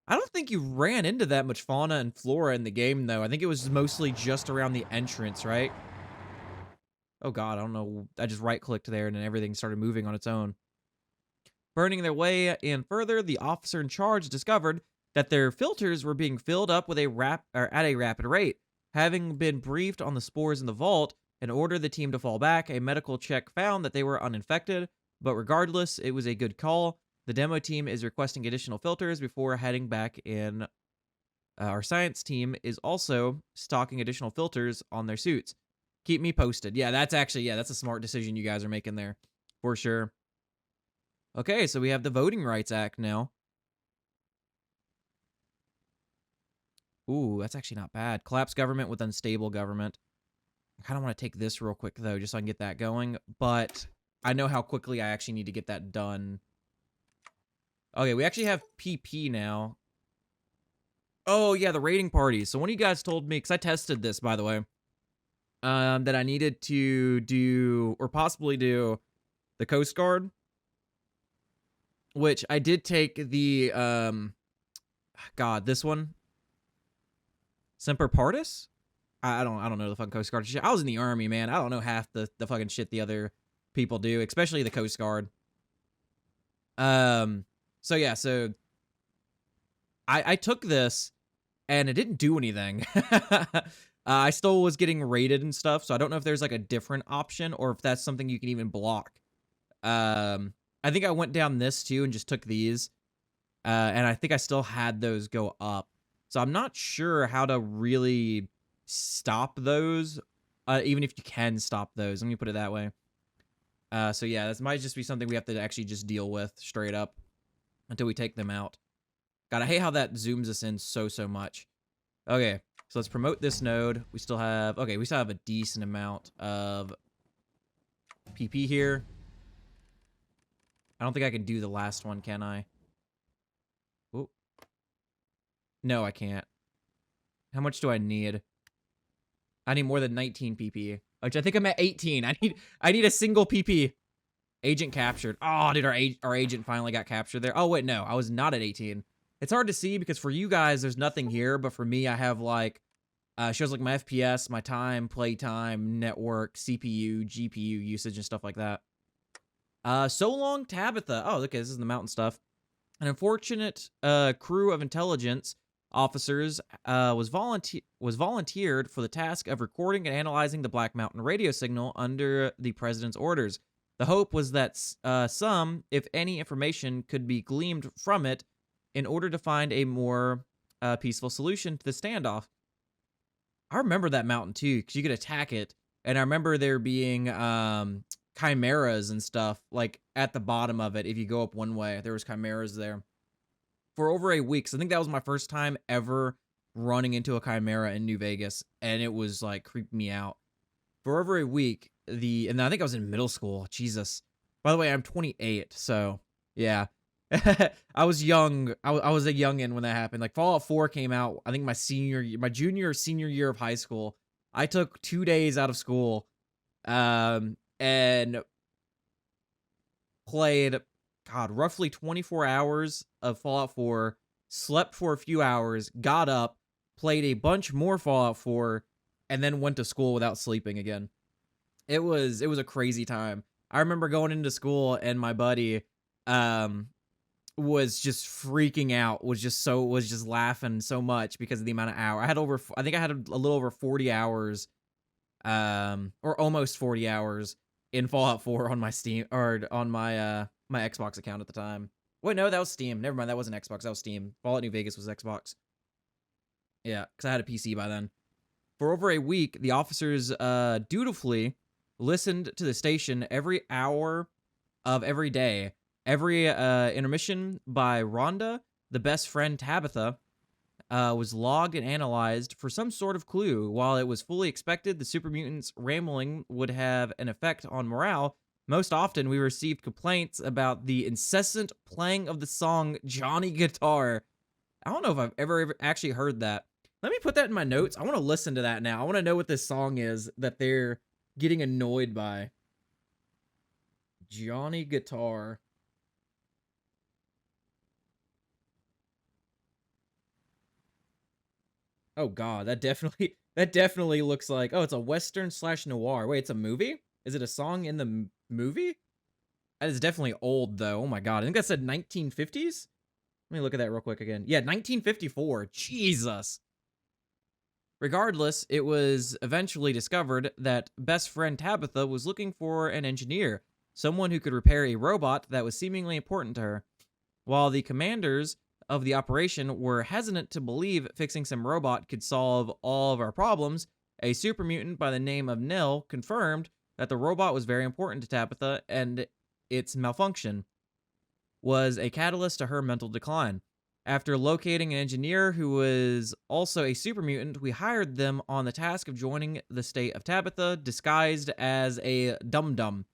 I don't think you ran into that much fauna and flora in the game, though. I think it was mostly just around the entrance, right? Oh God, I don't know. I just right-clicked there and then everything started moving on its own. Burning their way in further, the officer in charge discovered that their filters were being filled up with at a rapid rate. Having been briefed on the spores in the vault and ordered the team to fall back, a medical check found that they were uninfected, but regardless, it was a good call. The demo team is requesting additional filters before heading back in. Our science team is also stocking additional filters on their suits. Keep me posted. Yeah, that's a smart decision you guys are making there, for sure. Okay, so we have the Voting Rights Act now. Ooh, that's actually not bad. Collapse government with unstable government. I kind of want to take this real quick, though, just so I can get that going. But I know how quickly I actually need to get that done. Okay, we actually have PP now. Oh, yeah, the raiding parties. So one of you guys told me, because I tested this, by the way, that I needed to do, or possibly do, the Coast Guard. Which I did take the, God, this one. Semper Partis? I don't know the fucking Coast Guard shit. I was in the Army, man. I don't know half the fucking shit the other people do, especially the Coast Guard. So yeah, so I took this and it didn't do anything. I still was getting raided and stuff, so I don't know if there's like a different option or if that's something you can even block. I think I went down this too and just took these. And I think I still had those go up. So I'm not sure how to really stop those, even if you can stop those. Let me put it that way. So yeah, this might just be something we have to actually just deal with straight up until we take them out. God, I hate how that zooms us in so much. Okay, so let's promote this node. We still have a decent amount of PP here. I don't think I can do the last one, can I? Oh. No, I can't. How much do I need? I need more than 19 PP, which I think I'm at 18. I need a single PP. Agent captured. Oh, dude, our agent finally got captured there. Oh, wait, no. I was not at 18. It's hard to see because for you guys, there's nothing here. But for me, I have, like, shows like my FPS, my time, play time, network, CPU, GPU usage, and stuff like that. So long, Tabitha. Oh, okay, this is the mountain stuff. An unfortunate crew of intelligence officers was volunteered for the task of recording and analyzing the Black Mountain radio signal under the president's orders. The hope was that some, if any, information could be gleaned from it in order to find a more peaceful solution to the standoff. I remember that mountain too, because you could attack it, and I remember there being chimeras and stuff like at the bottom of it. If you go up one way, there was chimeras there for over a week. So I think that was my first time ever running into a chimera in New Vegas, and it was like creeping me out for over a week. And I think I was in middle school. Jesus. By the way, I'm 28, so yeah. I was young. I was a youngin when that happened. Like Fallout 4 came out, I think my junior or senior year of high school. I took 2 days out of school, and played, God, roughly 24 hours of Fallout 4, slept for a few hours, got up, played a bunch more Fallout 4, and then went to school without sleeping again. It was a crazy time. I remember going into school and my buddy was just freaking out, was just laughing so much because of the amount of hours. I think I had a little over 40 hours or almost 40 hours in Fallout 4 on my Steam, or on my my Xbox account at the time. Wait, no, that was Steam. Never mind, that wasn't Xbox, that was Steam. Fallout New Vegas was Xbox. Yeah, because I had a PC by then. For over a week, the officers dutifully listened to the station every hour of every day. Every intermission by Rhonda, the best friend Tabitha, was logged and analyzed for some sort of clue. While it was fully expected the super mutants' rambling would have an effect on morale, most often we received complaints about the incessant playing of the song Johnny Guitar. I don't know if I've ever actually heard that. Let me put that in my notes. I want to listen to that now. I want to know what this song is that they're getting annoyed by. Johnny Guitar. Oh God, that definitely looks like, oh, it's a Western / noir. Wait, it's a movie? Is it a song in the movie? That is definitely old though. Oh my God, I think that said 1950s. Let me look at that real quick again. Yeah, 1954. Jesus. Regardless, it was eventually discovered that best friend Tabitha was looking for an engineer, someone who could repair a robot that was seemingly important to her. While the commanders of the operation were hesitant to believe fixing some robot could solve all of our problems, a super mutant by the name of Nell confirmed that the robot was very important to Tabitha, and its malfunction was a catalyst to her mental decline. After locating an engineer who was also a super mutant, we hired them on the task of joining the state of Tabitha, disguised as a dum-dum.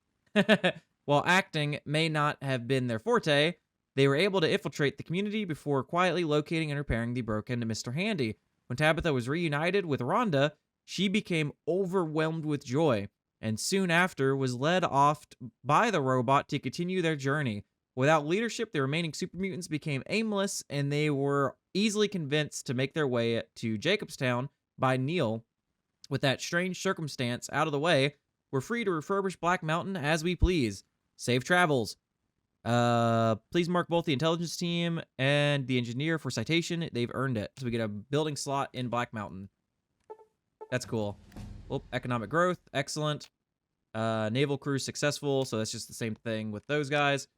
While acting may not have been their forte, they were able to infiltrate the community before quietly locating and repairing the broken Mr. Handy. When Tabitha was reunited with Rhonda, she became overwhelmed with joy, and soon after was led off by the robot to continue their journey. Without leadership, the remaining super mutants became aimless, and they were easily convinced to make their way to Jacobstown by Neil. With that strange circumstance out of the way, we're free to refurbish Black Mountain as we please. Safe travels. Please mark both the intelligence team and the engineer for citation. They've earned it. So we get a building slot in Black Mountain. That's cool. Well, economic growth, excellent. Naval crew successful, so that's just the same thing with those guys.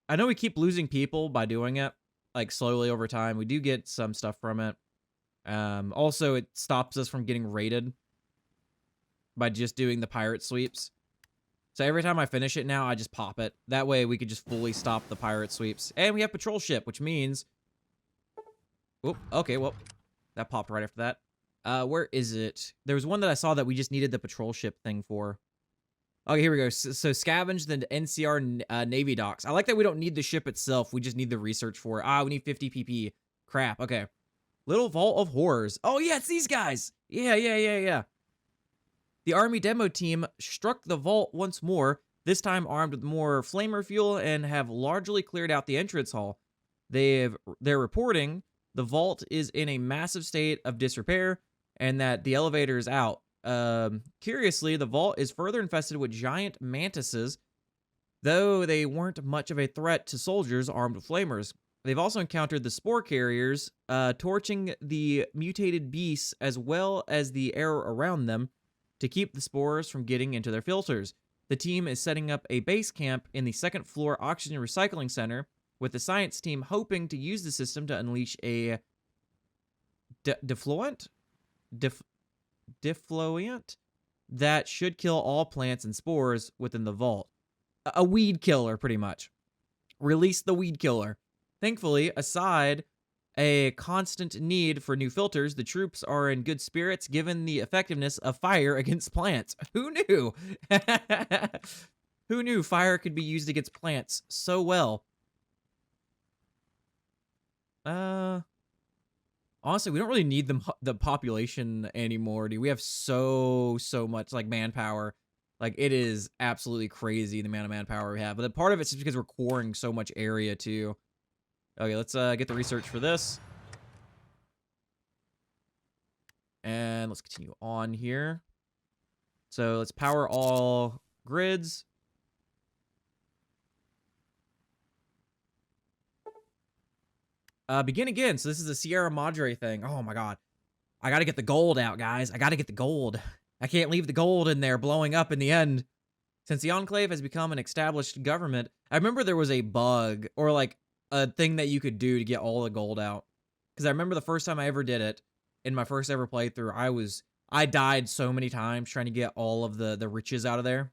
I know we keep losing people by doing it, like slowly over time. We do get some stuff from it. Also, it stops us from getting raided by just doing the pirate sweeps. So every time I finish it now, I just pop it. That way we could just fully stop the pirate sweeps. And we have patrol ship, which means... Oop, okay, well, that popped right after that. Where is it? There was one that I saw that we just needed the patrol ship thing for. Okay, here we go. So scavenge the NCR Navy docks. I like that we don't need the ship itself. We just need the research for it. We need 50 PP. Crap, okay. Little Vault of Horrors. Oh, yeah, it's these guys. Yeah. The Army demo team struck the vault once more, this time armed with more flamer fuel, and have largely cleared out the entrance hall. They're reporting the vault is in a massive state of disrepair, and that the elevator is out. Curiously, the vault is further infested with giant mantises, though they weren't much of a threat to soldiers armed with flamers. They've also encountered the spore carriers, torching the mutated beasts as well as the air around them to keep the spores from getting into their filters. The team is setting up a base camp in the second floor oxygen recycling center, with the science team hoping to use the system to unleash a defluent that should kill all plants and spores within the vault. A weed killer, pretty much. Release the weed killer. Thankfully, aside a constant need for new filters, the troops are in good spirits given the effectiveness of fire against plants. Who knew? Who knew fire could be used against plants so well? Honestly, we don't really need the population anymore, dude. We have so much like manpower. Like, it is absolutely crazy the amount of manpower we have. But part of it's just because we're coring so much area too. Okay, let's get the research for this. And let's continue on here. So let's power all grids. Begin again. So this is the Sierra Madre thing. Oh my god. I gotta get the gold out, guys. I gotta get the gold. I can't leave the gold in there blowing up in the end. Since the Enclave has become an established government, I remember there was a bug or like a thing that you could do to get all the gold out. Because I remember the first time I ever did it, in my first ever playthrough, I died so many times trying to get all of the riches out of there.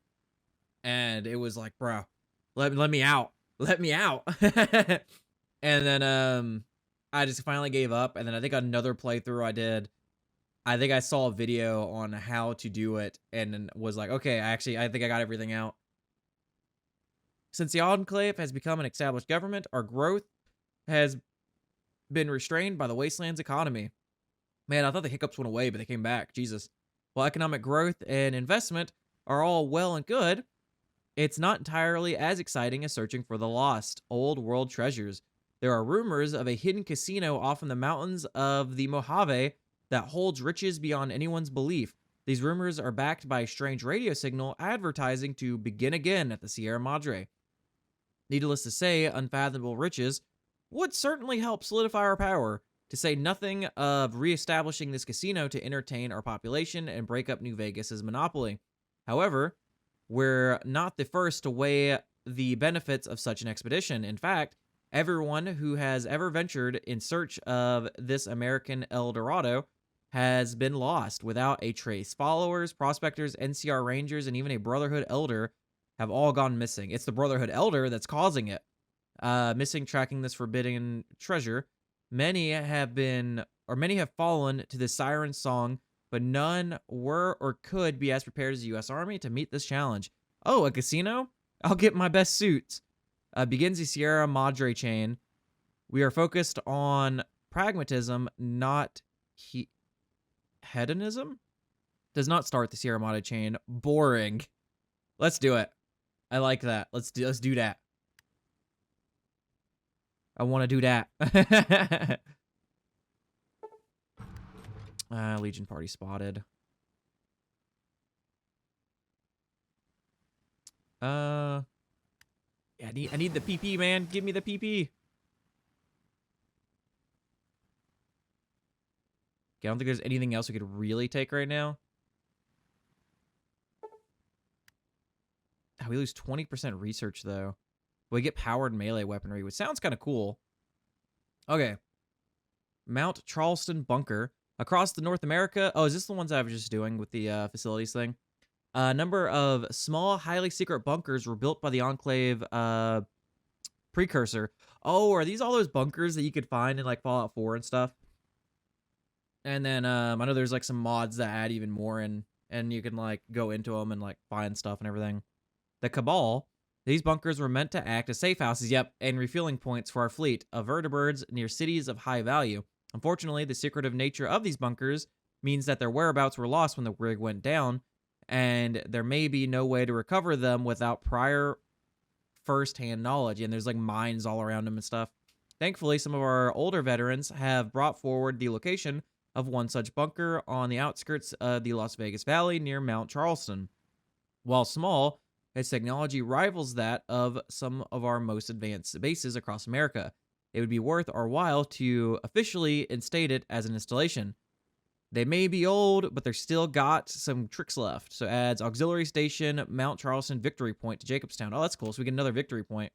And it was like, bro, let me out. Let me out. And then I just finally gave up. And then I think another playthrough I did, I think I saw a video on how to do it and then was like, okay, I think I got everything out. Since the Enclave has become an established government, our growth has been restrained by the Wasteland's economy. Man, I thought the hiccups went away, but they came back. Jesus. While economic growth and investment are all well and good, it's not entirely as exciting as searching for the lost, old world treasures. There are rumors of a hidden casino off in the mountains of the Mojave that holds riches beyond anyone's belief. These rumors are backed by a strange radio signal advertising to begin again at the Sierra Madre. Needless to say, unfathomable riches would certainly help solidify our power, to say nothing of re-establishing this casino to entertain our population and break up New Vegas's monopoly. However, we're not the first to weigh the benefits of such an expedition. In fact, everyone who has ever ventured in search of this American El Dorado has been lost without a trace. Followers, prospectors, NCR Rangers, and even a Brotherhood Elder have all gone missing. It's the Brotherhood Elder that's causing it. Missing tracking this forbidden treasure. Many have fallen to the siren song, but none were or could be as prepared as the U.S. Army to meet this challenge. Oh, a casino? I'll get my best suits. Begins the Sierra Madre chain. We are focused on pragmatism, not hedonism. Does not start the Sierra Madre chain. Boring. Let's do it. I like that. Let's do that. I want to do that. Legion party spotted. Yeah, I need the PP, man. Give me the PP. Okay, I don't think there's anything else we could really take right now. Oh, we lose 20% research, though. We get powered melee weaponry, which sounds kind of cool. Okay. Mount Charleston Bunker. Across the North America... Oh, is this the ones I was just doing with the facilities thing? A number of small, highly secret bunkers were built by the Enclave precursor. Oh, are these all those bunkers that you could find in, like, Fallout 4 and stuff? And then, I know there's, like, some mods that add even more, and you can, like, go into them and, like, find stuff and everything. The Cabal. These bunkers were meant to act as safe houses, and refueling points for our fleet of vertibirds near cities of high value. Unfortunately, the secretive nature of these bunkers means that their whereabouts were lost when the rig went down, and there may be no way to recover them without prior first-hand knowledge. And there's like mines all around them and stuff. Thankfully, some of our older veterans have brought forward the location of one such bunker on the outskirts of the Las Vegas Valley near Mount Charleston. While small, its technology rivals that of some of our most advanced bases across America. it would be worth our while to officially instate it as an installation. They may be old, but they're still got some tricks left. So adds auxiliary station, Mount Charleston victory point to Jacobstown. Oh, that's cool. So we get another victory point.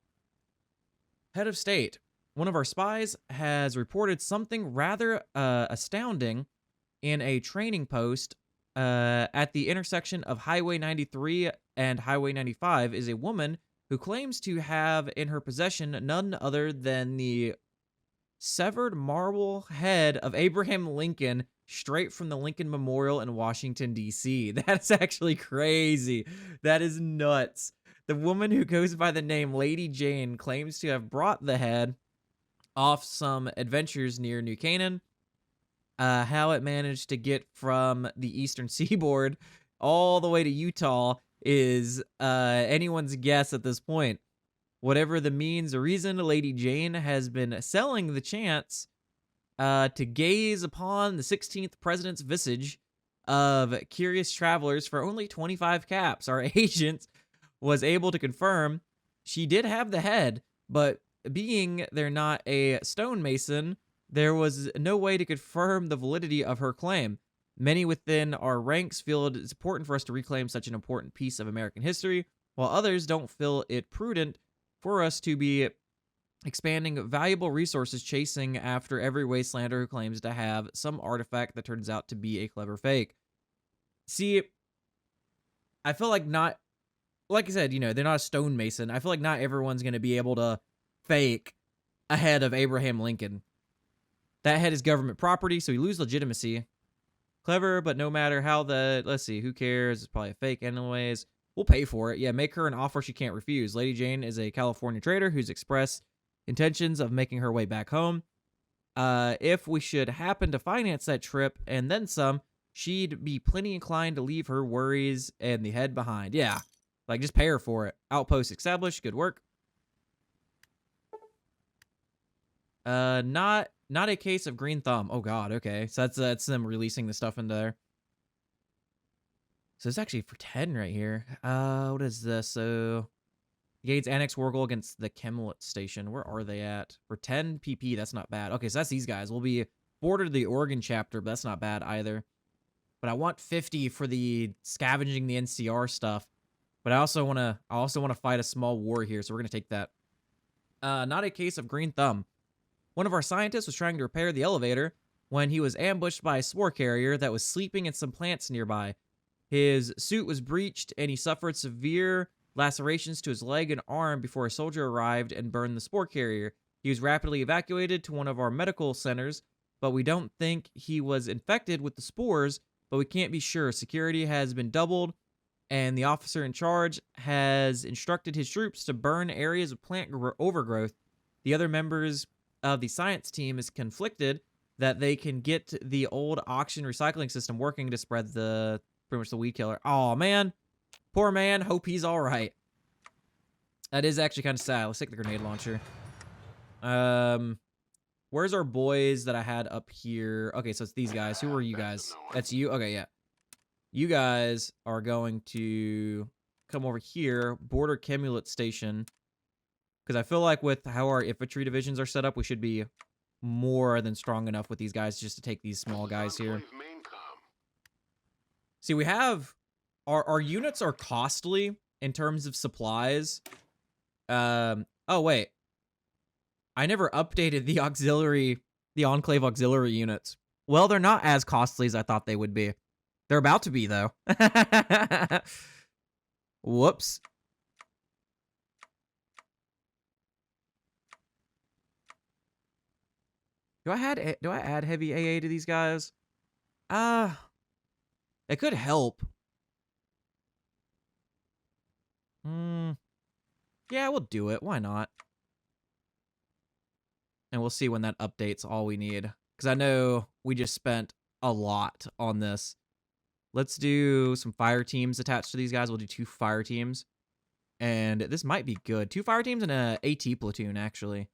Head of state. One of our spies has reported something rather astounding in a training post at the intersection of Highway 93 and Highway 95 is a woman who claims to have in her possession none other than the severed marble head of Abraham Lincoln straight from the Lincoln Memorial in Washington, D.C. That's actually crazy. That is nuts. The woman who goes by the name Lady Jane claims to have brought the head off some adventures near New Canaan. How it managed to get from the eastern seaboard all the way to Utah is anyone's guess at this point. Whatever the means or reason, Lady Jane has been selling the chance to gaze upon the 16th president's visage of curious travelers for only 25 caps. Our agent was able to confirm she did have the head, but being they're not a stonemason, there was no way to confirm the validity of her claim. Many within our ranks feel it is important for us to reclaim such an important piece of American history, while others don't feel it prudent for us to be expanding valuable resources chasing after every wastelander who claims to have some artifact that turns out to be a clever fake. See, I feel like not, like I said, they're not a stonemason. I feel like not everyone's going to be able to fake a head of Abraham Lincoln. That head is government property, so you lose legitimacy. Clever, but no matter how let's see, who cares? It's probably a fake anyways. We'll pay for it. Yeah, make her an offer she can't refuse. Lady Jane is a California trader who's expressed intentions of making her way back home. If we should happen to finance that trip and then some, she'd be plenty inclined to leave her worries and the head behind. Yeah, like just pay her for it. Outpost established. Good work. Not a case of green thumb. Oh god, okay. So that's them releasing the stuff into there. So it's actually for 10 right here. What is this? So Gates Annex War Goal against the Chemlet Station. Where are they at? For 10 PP, that's not bad. Okay, so that's these guys. We'll be bordered the Oregon chapter, but that's not bad either. But I want 50 for the scavenging the NCR stuff. But I also want to fight a small war here, so we're gonna take that. Not a case of green thumb. One of our scientists was trying to repair the elevator when he was ambushed by a spore carrier that was sleeping in some plants nearby. His suit was breached, and he suffered severe lacerations to his leg and arm before a soldier arrived and burned the spore carrier. He was rapidly evacuated to one of our medical centers, but we don't think he was infected with the spores, but we can't be sure. Security has been doubled, and the officer in charge has instructed his troops to burn areas of plant overgrowth. The other members of the science team is conflicted that they can get the old auction recycling system working to spread pretty much the weed killer. Oh man, poor man. Hope he's all right. That is actually kind of sad. Let's take the grenade launcher. Where's our boys that I had up here? Okay, so it's these guys. Who are you guys? That's you. Okay, yeah. You guys are going to come over here, border Chemulet Station. Because I feel like with how our infantry divisions are set up, we should be more than strong enough with these guys just to take these small guys here. See, we have... Our units are costly in terms of supplies. Oh, wait. I never updated the Enclave auxiliary units. Well, they're not as costly as I thought they would be. They're about to be, though. Whoops. Do I add heavy AA to these guys? It could help. Yeah, we'll do it. Why not? And we'll see when that updates all we need. Because I know we just spent a lot on this. Let's do some fire teams attached to these guys. We'll do 2 fire teams. And this might be good. 2 fire teams and a AT platoon, actually.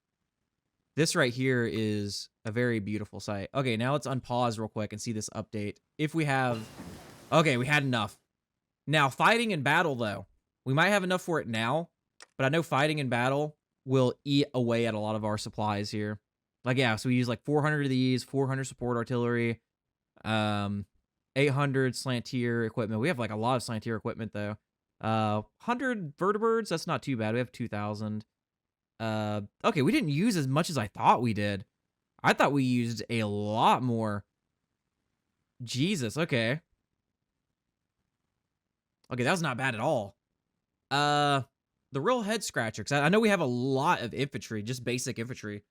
This right here is a very beautiful sight. Okay, now let's unpause real quick and see this update. If we have... Okay, we had enough. Now, fighting in battle, though. We might have enough for it now, but I know fighting in battle will eat away at a lot of our supplies here. Like, yeah, so we use like 400 of these, 400 support artillery, 800 slantier equipment. We have like a lot of slantier equipment though. 100 vertibirds, that's not too bad. We have 2,000. Okay, we didn't use as much as I thought we did. I thought we used a lot more. Jesus, okay. Okay, that was not bad at all. The real head scratcher, because I know we have a lot of infantry, just basic infantry.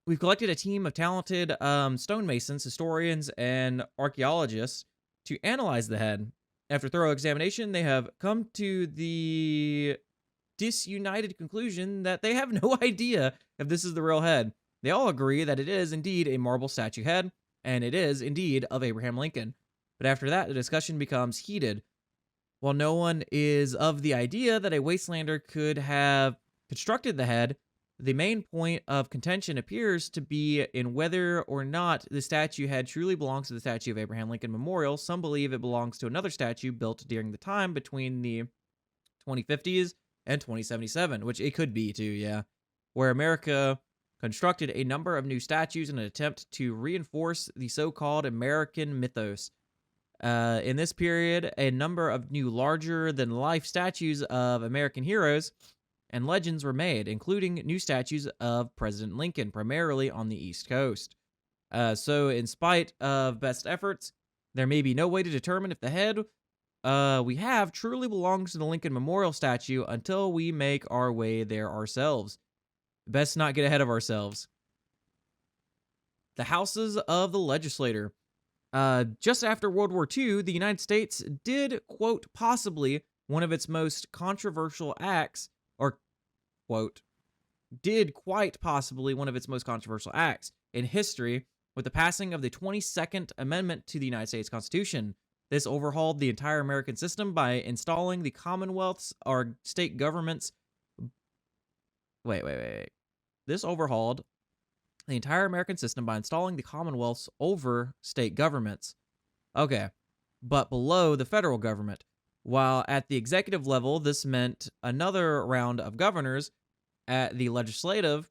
We've collected a team of talented stonemasons, historians, and archaeologists to analyze the head. After thorough examination, they have come to the disunited conclusion that they have no idea if this is the real head. They all agree that it is indeed a marble statue head, and it is indeed of Abraham Lincoln. But after that, the discussion becomes heated. While no one is of the idea that a wastelander could have constructed the head, the main point of contention appears to be in whether or not the statue head truly belongs to the statue of Abraham Lincoln Memorial. Some believe it belongs to another statue built during the time between the 2050s and 2077, which it could be too, yeah, where America constructed a number of new statues in an attempt to reinforce the so-called American mythos. In this period, a number of new larger-than-life statues of American heroes and legends were made, including new statues of President Lincoln, primarily on the East Coast. So in spite of best efforts, there may be no way to determine if the head we have truly belongs to the Lincoln Memorial statue until we make our way there ourselves. Best not get ahead of ourselves. The houses of the legislator. Just after World War II, the United States did, quote, possibly one of its most controversial acts, or, quote, did quite possibly one of its most controversial acts in history with the passing of the 22nd Amendment to the United States Constitution. This overhauled the entire American system by installing the Commonwealth's or state governments. Wait. This overhauled the entire American system by installing the Commonwealths over state governments. Okay, but below the federal government. While at the executive level, this meant another round of governors. At the legislative,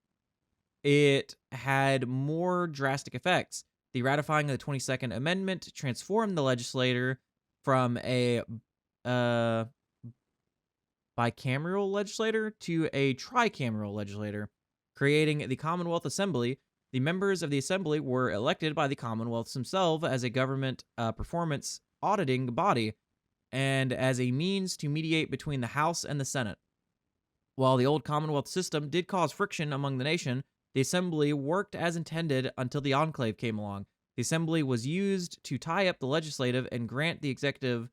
it had more drastic effects. The ratifying of the 22nd Amendment transformed the legislature from a bicameral legislator to a tricameral legislator, creating the Commonwealth Assembly. The members of the Assembly were elected by the Commonwealths themselves as a government performance auditing body and as a means to mediate between the House and the Senate. While the old Commonwealth system did cause friction among the nation, the Assembly worked as intended until the Enclave came along. The Assembly was used to tie up the legislative and grant the executive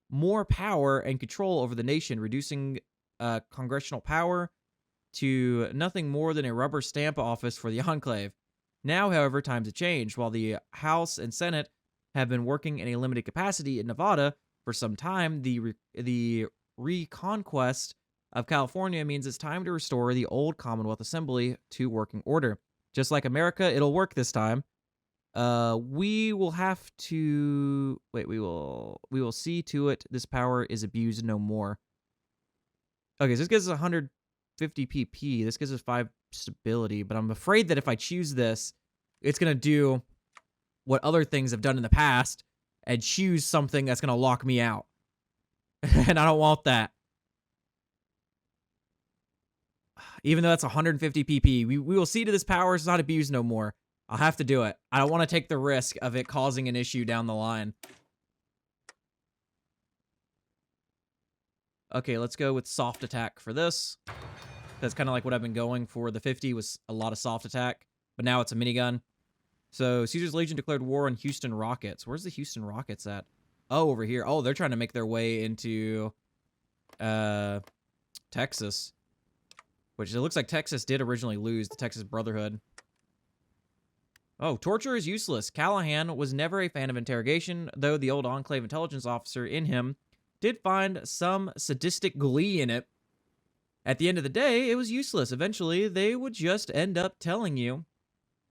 more power and control over the nation, reducing congressional power to nothing more than a rubber stamp office for the Enclave. Now, however, times have changed. While the House and Senate have been working in a limited capacity in Nevada for some time, the reconquest of California means it's time to restore the old Commonwealth Assembly to working order. Just like America, it'll work this time. We will have to wait. We will see to it this power is abused no more. Okay, so this gives us 150 PP. This gives us 5 stability, but I'm afraid that if I choose this, it's gonna do what other things have done in the past and choose something that's gonna lock me out, and I don't want that. Even though that's 150 PP, we will see to this power is not abused no more. I'll have to do it. I don't want to take the risk of it causing an issue down the line. Okay, let's go with soft attack for this. That's kind of like what I've been going for. The 50 was a lot of soft attack, but now it's a minigun. So Caesar's Legion declared war on Houston Rockets. Where's the Houston Rockets at? Oh, over here. Oh, they're trying to make their way into Texas. Which it looks like Texas did originally lose, the Texas Brotherhood. Oh, torture is useless. Callahan was never a fan of interrogation, though the old Enclave intelligence officer in him did find some sadistic glee in it. At the end of the day, it was useless. Eventually, they would just end up telling you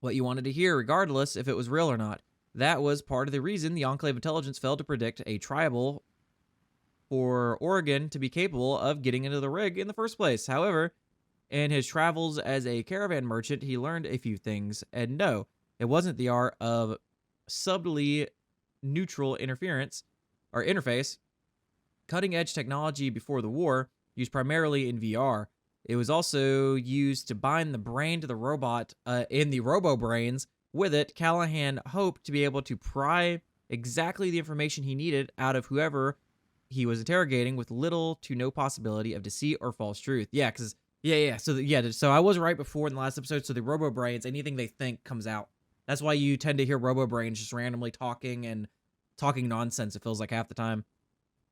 what you wanted to hear, regardless if it was real or not. That was part of the reason the Enclave intelligence failed to predict a tribal for Oregon to be capable of getting into the rig in the first place. However, In his travels as a caravan merchant, he learned a few things, and no, it wasn't the art of subtly neutral interface. Cutting edge technology before the war, used primarily in VR. It was also used to bind the brain to the robot in the Robo Brains. With it, Callahan hoped to be able to pry exactly the information he needed out of whoever he was interrogating with little to no possibility of deceit or false truth. Yeah, because so I was right before in the last episode. So the Robo Brains, anything they think comes out. That's why you tend to hear Robo Brains just randomly talking nonsense. It feels like half the time.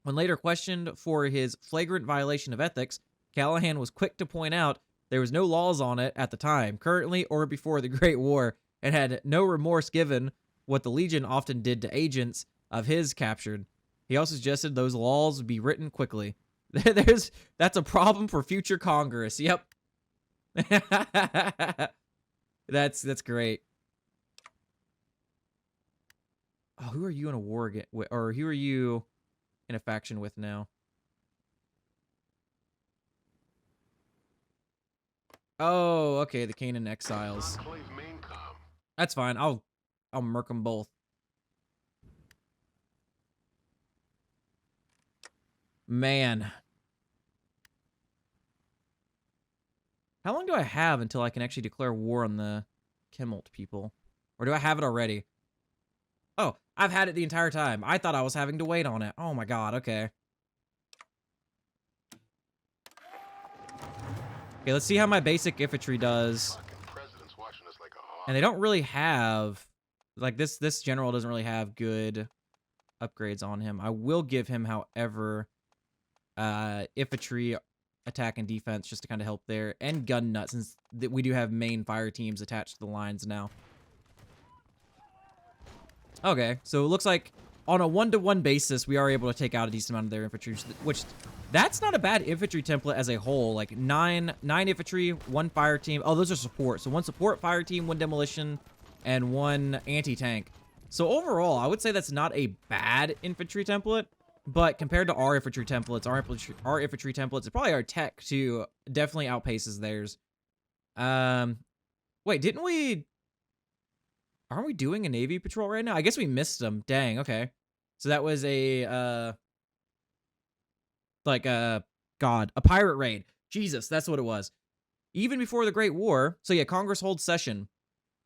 When later questioned for his flagrant violation of ethics, Callahan was quick to point out there was no laws on it at the time, currently or before the Great War, and had no remorse given what the Legion often did to agents of his captured. He also suggested those laws be written quickly. That's a problem for future Congress. Yep. That's great. Oh, who are you in a war against, or who are you in a faction with now? Oh, okay, the Canaan Exiles. That's fine. I'll murk them both. Man. How long do I have until I can actually declare war on the Kimmelt people? Or do I have it already? Oh, I've had it the entire time. I thought I was having to wait on it. Oh my god, okay. Okay, let's see how my basic infantry does. And they don't really have... Like, this general doesn't really have good upgrades on him. I will give him, however, infantry attack and defense just to kind of help there. And gun nut, since we do have main fire teams attached to the lines now. Okay, so it looks like on a one-to-one basis, we are able to take out a decent amount of their infantry, which that's not a bad infantry template as a whole. Like nine infantry, one fire team. Oh, those are support. So one support fire team, one demolition, and one anti-tank. So overall, I would say that's not a bad infantry template, but compared to our infantry templates, our infantry templates, and probably our tech too, definitely outpaces theirs. Wait, didn't we? Aren't we doing a Navy patrol right now? I guess we missed them. Dang, okay. So that was a, a pirate raid. Jesus, that's what it was. Even before the Great War, so yeah, Congress holds session.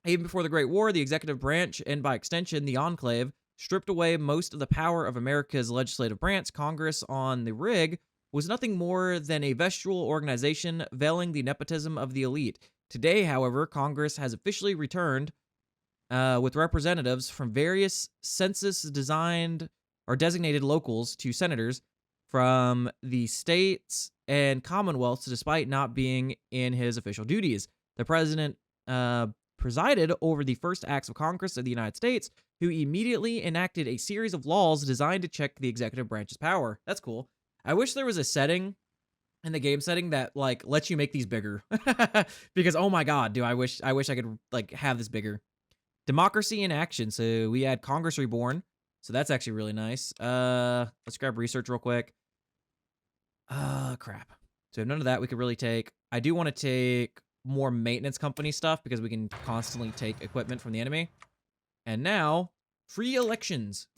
Even before the Great War, the executive branch, and by extension, the Enclave, stripped away most of the power of America's legislative branch. Congress on the rig was nothing more than a vestual organization veiling the nepotism of the elite. Today, however, Congress has officially returned with representatives from various census-designed or designated locals to senators from the states and commonwealths, despite not being in his official duties. The president presided over the first acts of Congress of the United States, who immediately enacted a series of laws designed to check the executive branch's power. That's cool. I wish there was a setting in the game setting that like lets you make these bigger, because oh my god, I wish I could like have this bigger. Democracy in action. So we had Congress Reborn. So that's actually really nice. Let's grab research real quick. Crap. So we have none of that we could really take. I do want to take more maintenance company stuff because we can constantly take equipment from the enemy. And now, free elections.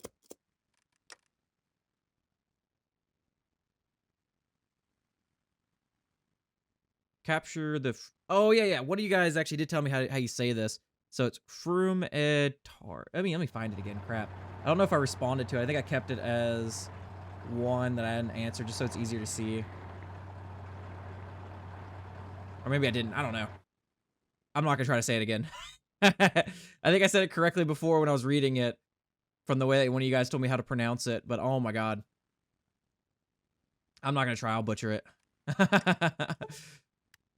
Capture the... Oh, yeah. What do you guys actually did tell me how you say this. So it's Froom Ed Tar. Let me find it again. Crap. I don't know if I responded to it. I think I kept it as one that I hadn't answered just so it's easier to see. Or maybe I didn't. I don't know. I'm not going to try to say it again. I think I said it correctly before when I was reading it from the way that one of you guys told me how to pronounce it. But oh my god. I'm not going to try. I'll butcher it.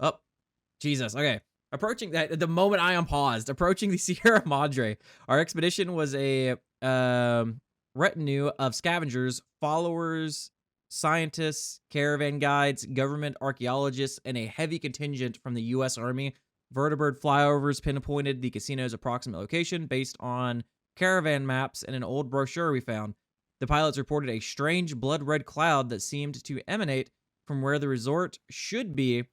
Oh, Jesus. Okay. Approaching that, the moment I unpaused, approaching the Sierra Madre, our expedition was a retinue of scavengers, followers, scientists, caravan guides, government archaeologists, and a heavy contingent from the U.S. Army. Vertibird flyovers pinpointed the casino's approximate location based on caravan maps and an old brochure we found. The pilots reported a strange blood-red cloud that seemed to emanate from where the resort should be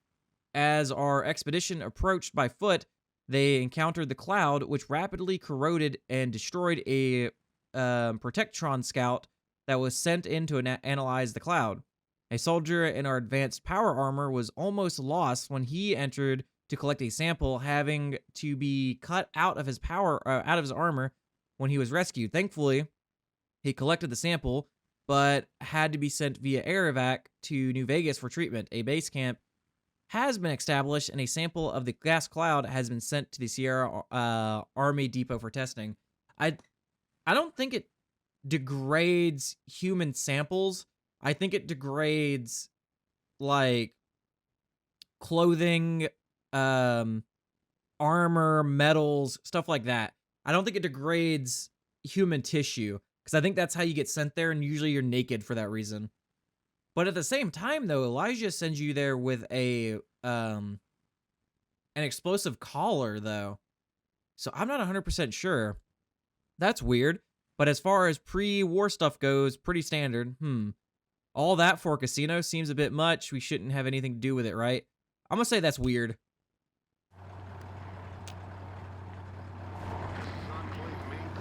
As our expedition approached by foot, they encountered the cloud, which rapidly corroded and destroyed a Protectron scout that was sent in to analyze the cloud. A soldier in our advanced power armor was almost lost when he entered to collect a sample, having to be cut out of his armor when he was rescued. Thankfully, he collected the sample, but had to be sent via air evac to New Vegas for treatment. A base camp has been established, and a sample of the gas cloud has been sent to the Sierra Army Depot for testing. I don't think it degrades human samples. I think it degrades like clothing, armor, metals, stuff like that. I don't think it degrades human tissue, because I think that's how you get sent there, and usually you're naked for that reason. But at the same time, though, Elijah sends you there with an explosive collar, though. So I'm not 100% sure. That's weird. But as far as pre-war stuff goes, pretty standard. All that for a casino seems a bit much. We shouldn't have anything to do with it, right? I'm gonna say that's weird.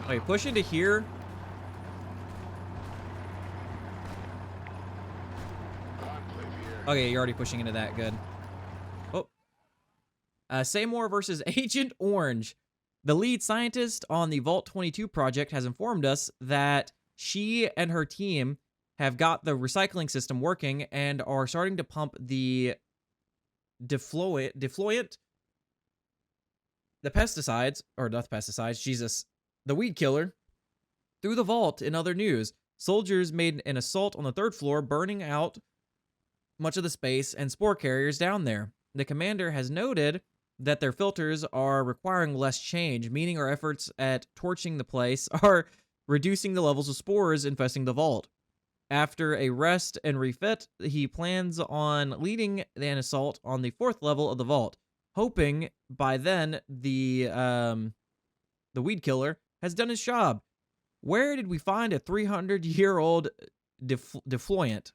Wait, push into here. Okay, you're already pushing into that. Good. Oh. Seymour versus Agent Orange. The lead scientist on the Vault 22 project has informed us that she and her team have got the recycling system working and are starting to pump the defluent, the pesticides, or not the pesticides, Jesus, the weed killer, through the vault. In other news, soldiers made an assault on the 3rd floor, burning out much of the space and spore carriers down there. The commander has noted that their filters are requiring less change, meaning our efforts at torching the place are reducing the levels of spores infesting the vault. After a rest and refit, he plans on leading an assault on the 4th level of the vault, hoping by then the weed killer has done his job. Where did we find a 300-year-old defluent?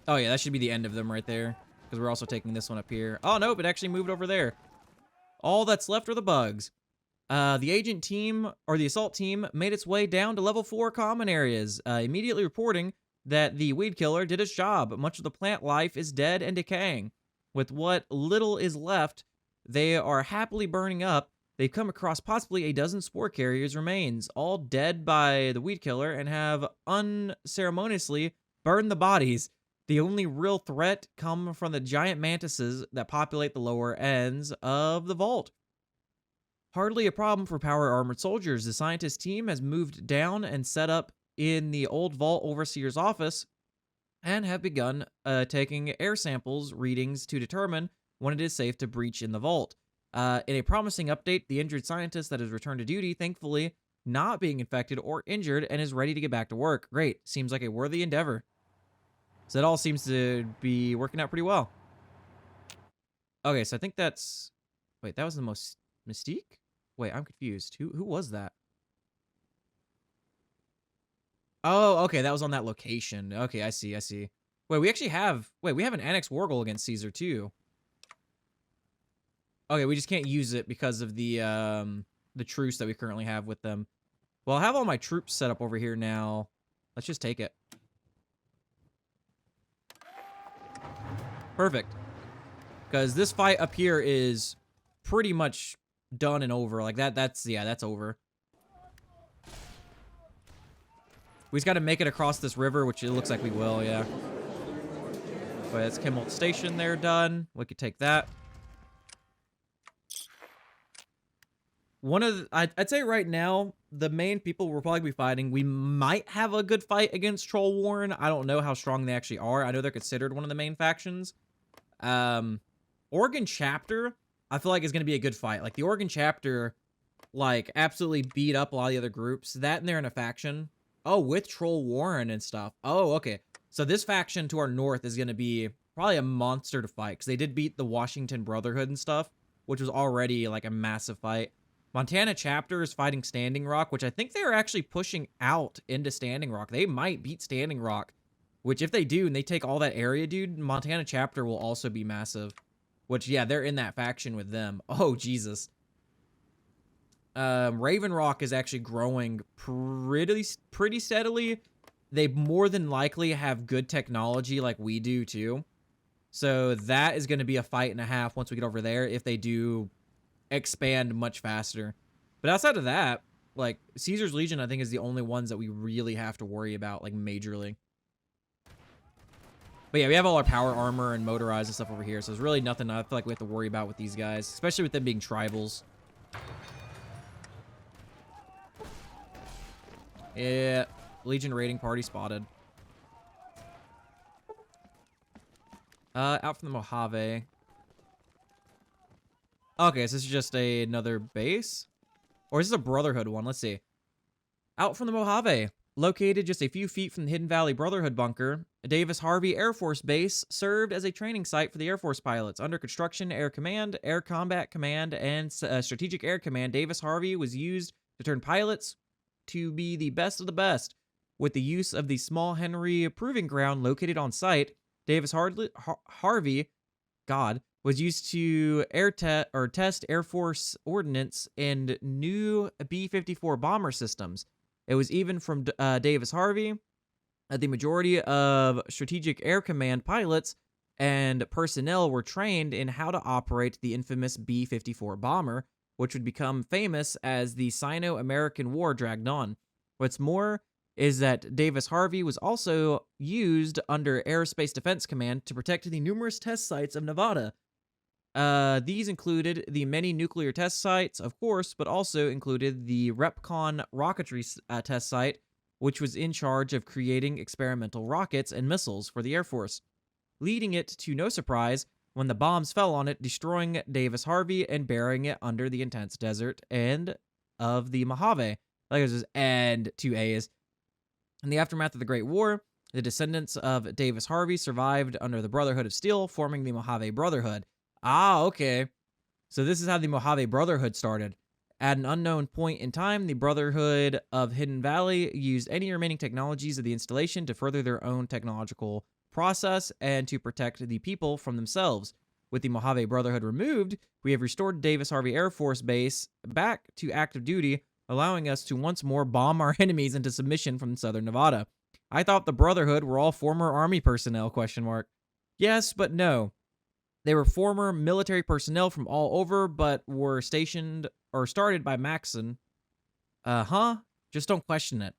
Oh yeah, that should be the end of them right there, because we're also taking this one up here. Oh nope, it actually moved over there. All that's left are the bugs. The agent team, or the assault team, made its way down to level 4 common areas, immediately reporting that the weed killer did its job. Much of the plant life is dead and decaying. With what little is left, they are happily burning up. They've come across possibly a dozen spore carriers' remains, all dead by the weed killer, and have unceremoniously burned the bodies. The only real threat come from the giant mantises that populate the lower ends of the vault. Hardly a problem for power armored soldiers. The scientist team has moved down and set up in the old vault overseer's office and have begun taking air samples readings to determine when it is safe to breach in the vault. In a promising update, the injured scientist that has returned to duty, thankfully not being infected or injured, and is ready to get back to work. Great. Seems like a worthy endeavor. So that all seems to be working out pretty well. Okay, so I think that's... Wait, that was the most... Mystique? Wait, I'm confused. Who was that? Oh, okay, that was on that location. Okay, I see. Wait, we actually have... Wait, we have an Annex War Goal against Caesar, too. Okay, we just can't use it because of the truce that we currently have with them. Well, I have all my troops set up over here now. Let's just take it. Perfect. Because this fight up here is pretty much done and over. Like, that's over. We just got to make it across this river, which it looks like we will, yeah. But that's Kimmel Station there done. We could take that. I'd say right now, the main people we'll probably be fighting, we might have a good fight against Troll Warren. I don't know how strong they actually are. I know they're considered one of the main factions. Oregon Chapter, I feel like is going to be a good fight. Like, the Oregon Chapter, like, absolutely beat up a lot of the other groups. That and they're in a faction. Oh, with Troll Warren and stuff. Oh, okay. So this faction to our north is going to be probably a monster to fight, because they did beat the Washington Brotherhood and stuff. which was already like a massive fight. Montana chapter is fighting Standing Rock, which I think they're actually pushing out into Standing Rock. They might beat Standing Rock, which if they do and they take all that area, dude, Montana chapter will also be massive. Which, yeah, they're in that faction with them. Oh, Jesus. Raven Rock is actually growing pretty steadily. They more than likely have good technology like we do, too. So that is going to be a fight and a half once we get over there if they do expand much faster. But outside of that, like, Caesar's Legion, I think, is the only ones that we really have to worry about, like, majorly. But yeah, we have all our power armor and motorized and stuff over here, so there's really nothing I feel like we have to worry about with these guys, especially with them being tribals. Yeah, Legion raiding party spotted. Out from the Mojave. Okay, so this is just another base? Or is this a Brotherhood one? Let's see. Out from the Mojave. Located just a few feet from the Hidden Valley Brotherhood bunker, Davis Harvey Air Force Base served as a training site for the Air Force pilots. Under construction, Air Command, Air Combat Command, and Strategic Air Command, Davis Harvey was used to turn pilots to be the best of the best. With the use of the Small Henry Proving Ground located on site, Davis Harvey was used to test Air Force ordnance and new B-54 bomber systems. It was even from Davis Harvey. The majority of Strategic Air Command pilots and personnel were trained in how to operate the infamous B-54 bomber, which would become famous as the Sino-American War dragged on. What's more is that Davis Harvey was also used under Aerospace Defense Command to protect the numerous test sites of Nevada. These included the many nuclear test sites, of course, but also included the Repcon rocketry test site, which was in charge of creating experimental rockets and missiles for the Air Force, leading it to no surprise when the bombs fell on it, destroying Davis Harvey and burying it under the intense desert and of the Mojave. Like it was and 2A's. In the aftermath of the Great War, the descendants of Davis Harvey survived under the Brotherhood of Steel, forming the Mojave Brotherhood. Ah, okay. So this is how the Mojave Brotherhood started. At an unknown point in time, the Brotherhood of Hidden Valley used any remaining technologies of the installation to further their own technological process and to protect the people from themselves. With the Mojave Brotherhood removed, we have restored Davis Harvey Air Force Base back to active duty, allowing us to once more bomb our enemies into submission from southern Nevada. I thought the Brotherhood were all former Army personnel, ? Yes, but no. They were former military personnel from all over, but were stationed or started by Maxson. Just don't question it.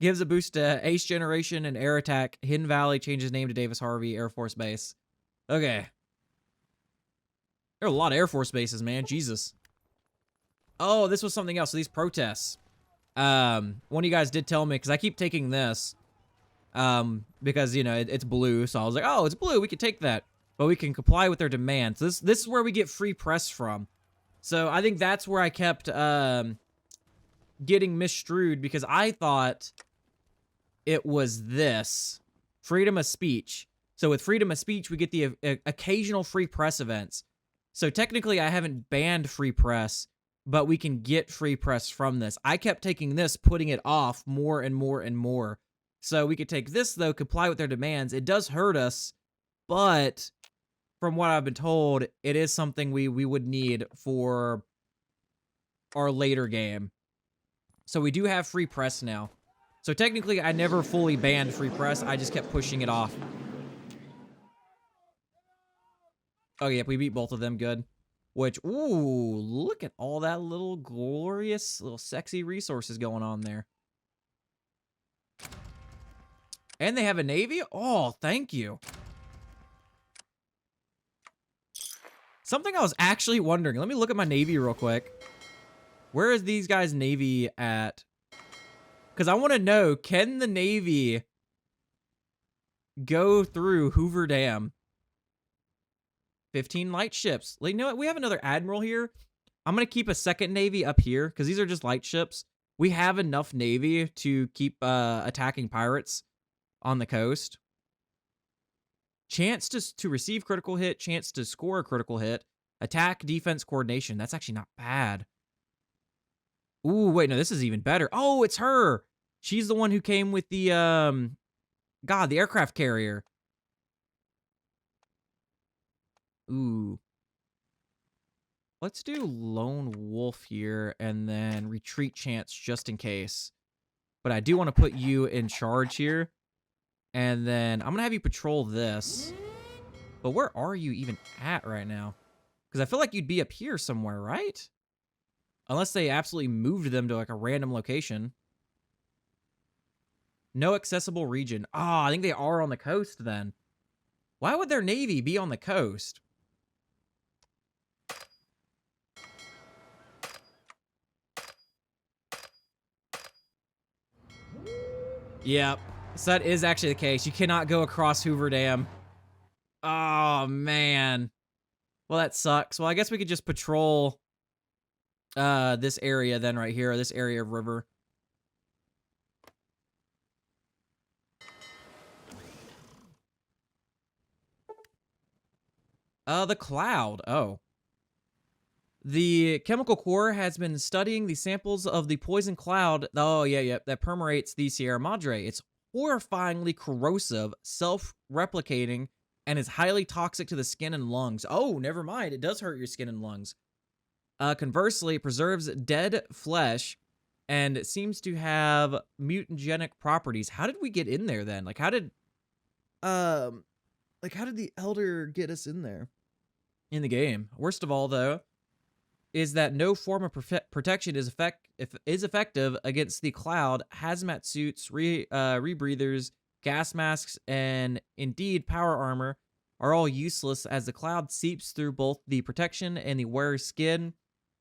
Gives a boost to Ace Generation and Air Attack. Hidden Valley changes name to Davis Harvey Air Force Base. Okay. There are a lot of Air Force bases, man. Jesus. Oh, this was something else. So these protests. One of you guys did tell me, because I keep taking this. Because, you know, it's blue. So I was like, oh, it's blue. We could take that. But we can comply with their demands. So this is where we get free press from. So I think that's where I kept getting misstrued, because I thought it was this. Freedom of speech. So with freedom of speech, we get the occasional free press events. So technically, I haven't banned free press, but we can get free press from this. I kept taking this, putting it off more and more and more. So we could take this, though, comply with their demands. It does hurt us, but from what I've been told, it is something we would need for our later game. So we do have free press now. So technically, I never fully banned free press. I just kept pushing it off. Oh, yeah, we beat both of them. Good. Which, ooh, look at all that little glorious, little sexy resources going on there. And they have a navy? Oh, thank you. Something I was actually wondering. Let me look at my navy real quick. Where is these guys' navy at? Because I want to know, can the navy go through Hoover Dam? 15 light ships. You know what? We have another admiral here. I'm going to keep a second navy up here because these are just light ships. We have enough navy to keep attacking pirates on the coast. Chance to receive critical hit, chance to score a critical hit. Attack, defense, coordination. That's actually not bad. Ooh, wait, no, this is even better. Oh, it's her. She's the one who came with the, the aircraft carrier. Ooh. Let's do Lone Wolf here and then retreat chance just in case. But I do want to put you in charge here. And then I'm going to have you patrol this. But where are you even at right now? Because I feel like you'd be up here somewhere, right? Unless they absolutely moved them to like a random location. No accessible region. Ah, I think they are on the coast then. Why would their navy be on the coast? Yep. So that is actually the case. You cannot go across Hoover Dam. Oh, man. Well, that sucks. Well, I guess we could just patrol this area then right here, this area of river. The cloud. Oh. The Chemical Corps has been studying the samples of the poison cloud. Oh, yeah, that permeates the Sierra Madre. It's horrifyingly corrosive, self-replicating, and is highly toxic to the skin and lungs. Oh, never mind. It does hurt your skin and lungs. Conversely, it preserves dead flesh and seems to have mutagenic properties. How did we get in there then? How did the Elder get us in there? In the game. Worst of all, though, is that no form of protection is effective against the cloud. Hazmat suits, rebreathers, gas masks, and indeed power armor are all useless as the cloud seeps through both the protection and the wearer's skin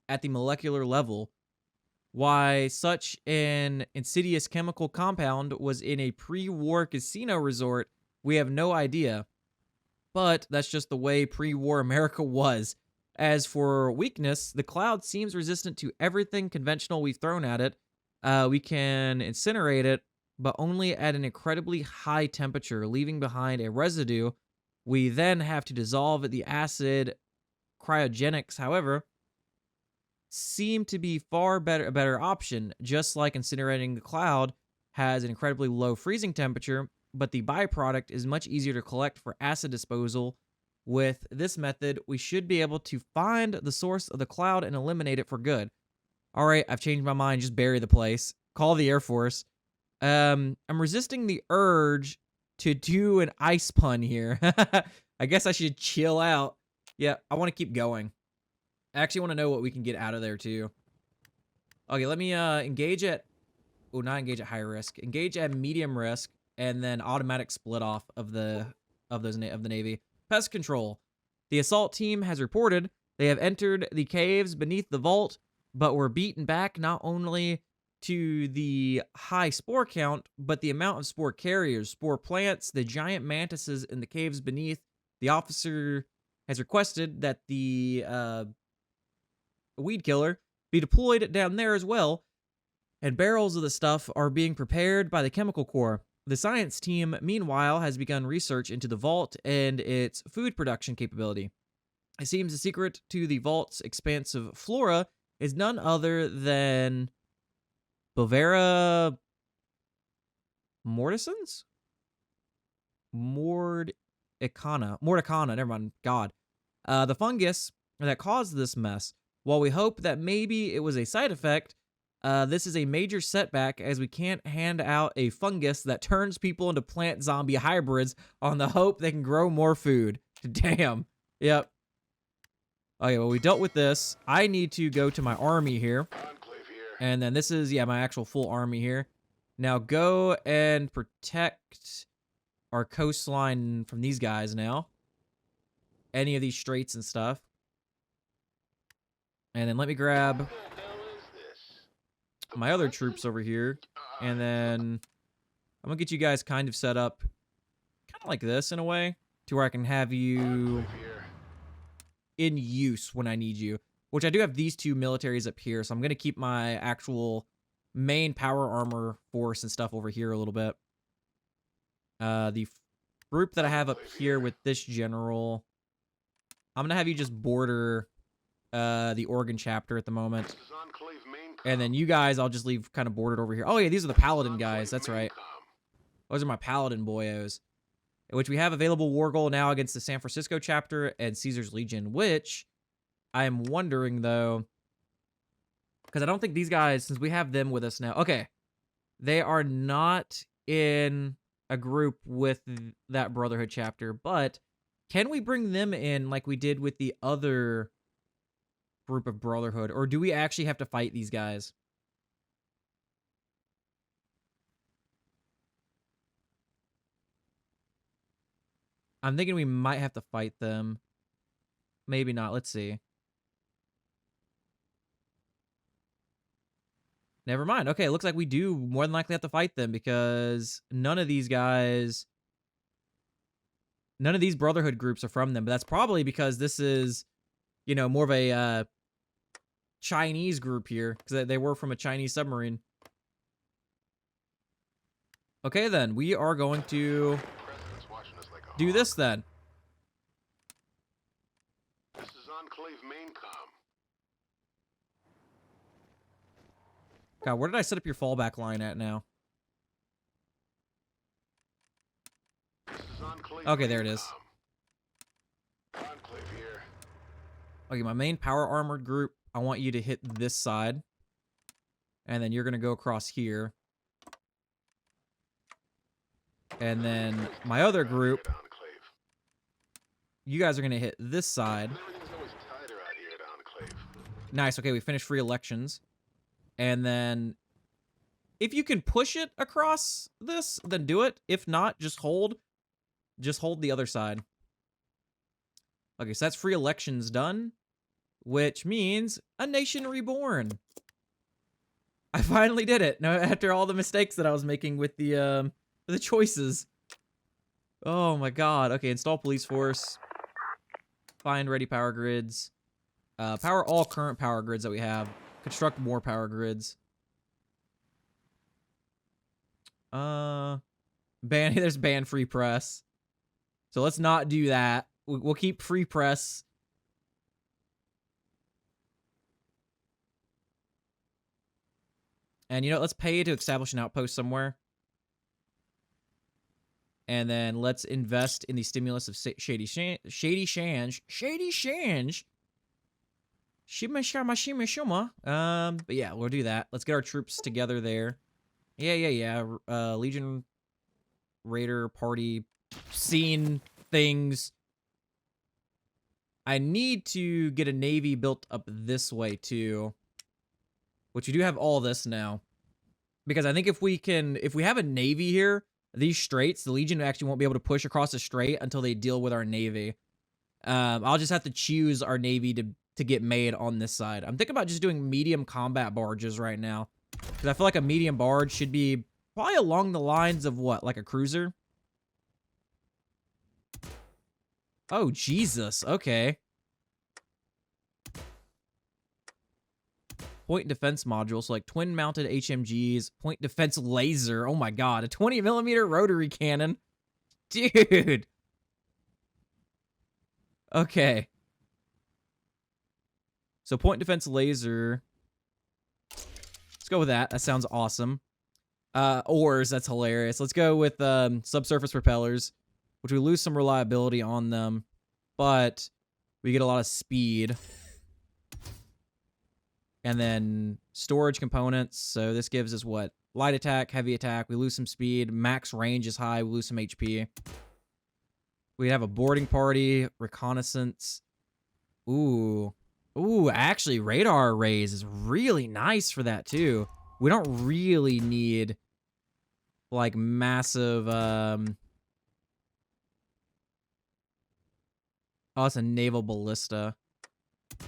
at the molecular level. Why such an insidious chemical compound was in a pre-war casino resort, we have no idea. But that's just the way pre-war America was. As for weakness, the cloud seems resistant to everything conventional we've thrown at it. We can incinerate it, but only at an incredibly high temperature, leaving behind a residue. We then have to dissolve the acid. Cryogenics, however, seem to be a better option. Just like incinerating the cloud has an incredibly low freezing temperature, but the byproduct is much easier to collect for acid disposal. With this method, we should be able to find the source of the cloud and eliminate it for good. All right, I've changed my mind. Just bury the place. Call the Air Force. I'm resisting the urge to do an ice pun here. I guess I should chill out. Yeah, I want to keep going. I actually want to know what we can get out of there, too. Okay, let me engage at... Oh, not engage at high risk. Engage at medium risk, and then automatic split off of the Navy. Pest control. The assault team has reported they have entered the caves beneath the vault, but were beaten back not only to the high spore count, but the amount of spore carriers, spore plants, the giant mantises in the caves beneath. The officer has requested that the weed killer be deployed down there as well, and barrels of the stuff are being prepared by the Chemical Corps. The science team, meanwhile, has begun research into the vault and its food production capability. It seems the secret to the vault's expansive flora is none other than Bovera morticans? Mordicana, never mind, God. The fungus that caused this mess. While we hope that maybe it was a side effect, this is a major setback as we can't hand out a fungus that turns people into plant zombie hybrids on the hope they can grow more food. Damn. Yep. Okay, well, we dealt with this. I need to go to my army here. Enclave here. And then this is, my actual full army here. Now go and protect our coastline from these guys now. Any of these straits and stuff. And then let me grab my other troops over here, and then I'm gonna get you guys kind of set up kind of like this in a way to where I can have you in use when I need you, which I do have these two militaries up here, so I'm gonna keep my actual main power armor force and stuff over here a little bit. The group that I have up here with this general, I'm gonna have you just border the Oregon chapter at the moment. This is Enclave main com. And then you guys, I'll just leave kind of bordered over here. Oh, yeah, these are the Paladin guys. That's right. Those are my Paladin boyos. Which we have available war goal now against the San Francisco chapter and Caesar's Legion, which I am wondering, though, because I don't think these guys, since we have them with us now. Okay, they are not in a group with that Brotherhood chapter, but can we bring them in like we did with the other group of Brotherhood, or do we actually have to fight these guys? I'm thinking we might have to fight them. Maybe not. Let's see. Never mind. Okay, it looks like we do more than likely have to fight them because none of these guys, none of these Brotherhood groups are from them. But that's probably because this is, you know, more of a Chinese group here because they were from a Chinese submarine. Okay, then we are going to do this then. This is Enclave main com. God, where did I set up your fallback line at now? This is Enclave Okay, there it is. Enclave here. Okay, my main power armored group, I want you to hit this side. And then you're going to go across here. And then my other group, you guys are going to hit this side. Everything's always tighter out here at Enclave. Nice. Okay, we finished free elections. And then if you can push it across this, then do it. If not, just hold the other side. Okay, so that's free elections done, which means a nation reborn. I finally did it. Now, after all the mistakes that I was making with the choices. Oh my god. Okay, install police force. Find ready power grids. Power all current power grids that we have. Construct more power grids. There's ban free press. So let's not do that. We'll keep free press. And you know, let's pay to establish an outpost somewhere. And then let's invest in the stimulus of Shady Shange. Shima shama shima shuma. But yeah, we'll do that. Let's get our troops together there. Yeah. Legion Raider party scene things. I need to get a navy built up this way too. Which we do have all this now. Because I think if we have a navy here, these straits, the Legion actually won't be able to push across the strait until they deal with our navy. I'll just have to choose our navy to get made on this side. I'm thinking about just doing medium combat barges right now. Because I feel like a medium barge should be probably along the lines of what? Like a cruiser? Oh, Jesus. Okay. Point defense module. So like twin mounted HMGs. Point defense laser. Oh my god. A 20mm rotary cannon. Dude. Okay. So point defense laser. Let's go with that. That sounds awesome. Oars. That's hilarious. Let's go with subsurface propellers, which we lose some reliability on them, but we get a lot of speed. And then storage components. So this gives us what? Light attack, heavy attack. We lose some speed. Max range is high. We lose some HP. We have a boarding party, reconnaissance. Ooh, actually, radar arrays is really nice for that, too. We don't really need, like, massive, Oh, it's a naval ballista. I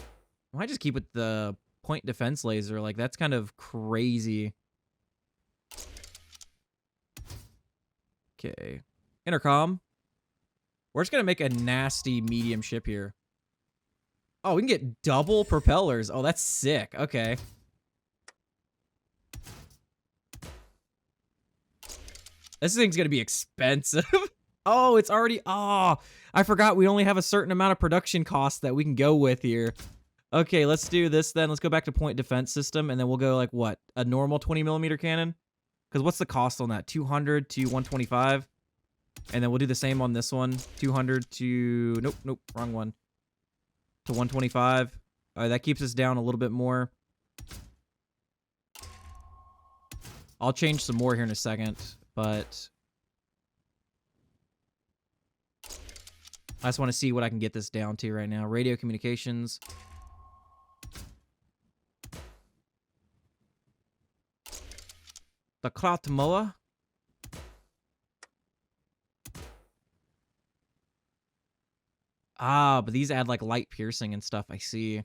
might just keep with the point defense laser. Like, that's kind of crazy. Okay. Intercom. We're just going to make a nasty medium ship here. Oh, we can get double propellers. Oh, that's sick. Okay. This thing's going to be expensive. Oh, it's already... Oh, I forgot we only have a certain amount of production costs that we can go with here. Okay, let's do this then. Let's go back to point defense system, and then we'll go like what? A normal 20mm cannon? Because what's the cost on that? 200 to 125. And then we'll do the same on this one. 200 to... Nope, wrong one. To 125. That keeps us down a little bit more. I'll change some more here in a second, but... I just want to see what I can get this down to right now. Radio communications. The Kratmoa. Ah, but these add like light piercing and stuff, I see.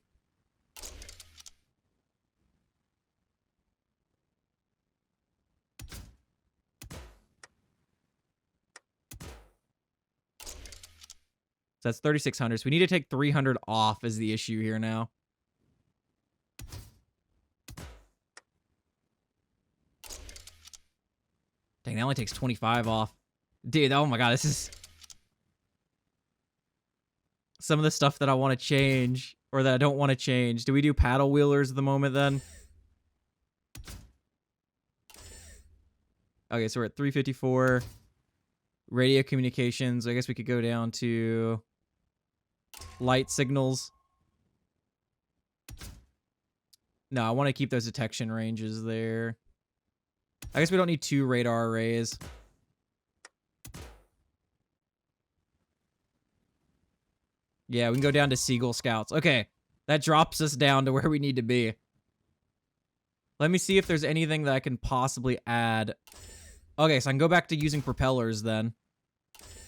So that's 3,600. So we need to take 300 off is the issue here now. Dang, that only takes 25 off. Dude, oh my god, this is... Some of the stuff that I want to change, or that I don't want to change. Do we do paddle wheelers at the moment then? Okay, so we're at 354. Radio communications. I guess we could go down to light signals. No, I want to keep those detection ranges there. I guess we don't need 2 radar arrays. Yeah, we can go down to Seagull Scouts. Okay, that drops us down to where we need to be. Let me see if there's anything that I can possibly add. Okay, so I can go back to using propellers then.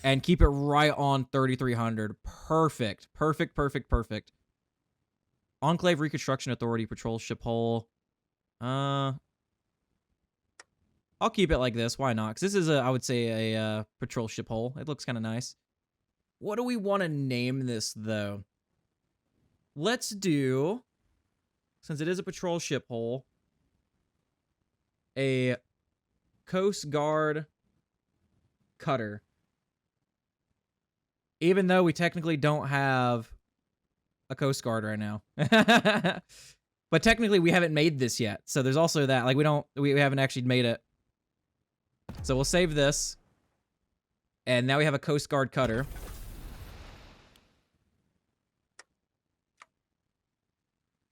And keep it right on 3,300. Perfect. Enclave Reconstruction Authority patrol ship hull. I'll keep it like this. Why not? Because this is, I would say, a patrol ship hull. It looks kind of nice. What do we want to name this, though? Let's do, since it is a patrol ship hull, a Coast Guard cutter. Even though we technically don't have a Coast Guard right now. But technically we haven't made this yet. So there's also that. Like we haven't actually made it. So we'll save this. And now we have a Coast Guard cutter.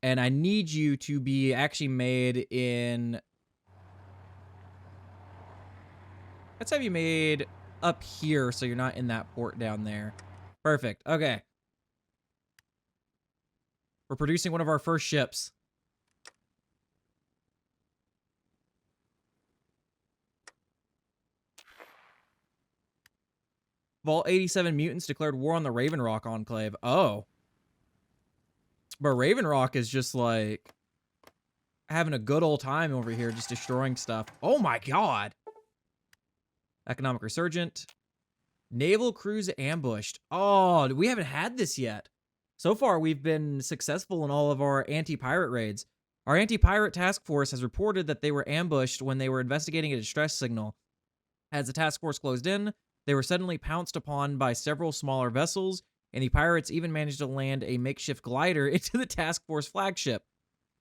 And I need you to be actually made in... Let's have you made up here so you're not in that port down there. Perfect. Okay. We're producing one of our first ships. Vol 87 mutants declared war on the Raven Rock Enclave. Oh. But Raven Rock is just like having a good old time over here, just destroying stuff. Oh my god. Economic resurgent. Naval cruise ambushed. Oh, we haven't had this yet. So far, we've been successful in all of our anti-pirate raids. Our anti-pirate task force has reported that they were ambushed when they were investigating a distress signal. As the task force closed in, they were suddenly pounced upon by several smaller vessels, and the pirates even managed to land a makeshift glider into the task force flagship.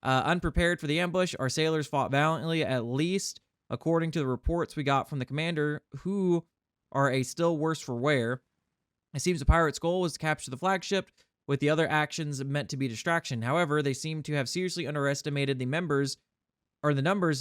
Unprepared for the ambush, our sailors fought valiantly, at least according to the reports we got from the commander, who are a still worse for wear. It seems the pirates' goal was to capture the flagship, with the other actions meant to be distraction. However, they seem to have seriously underestimated the numbers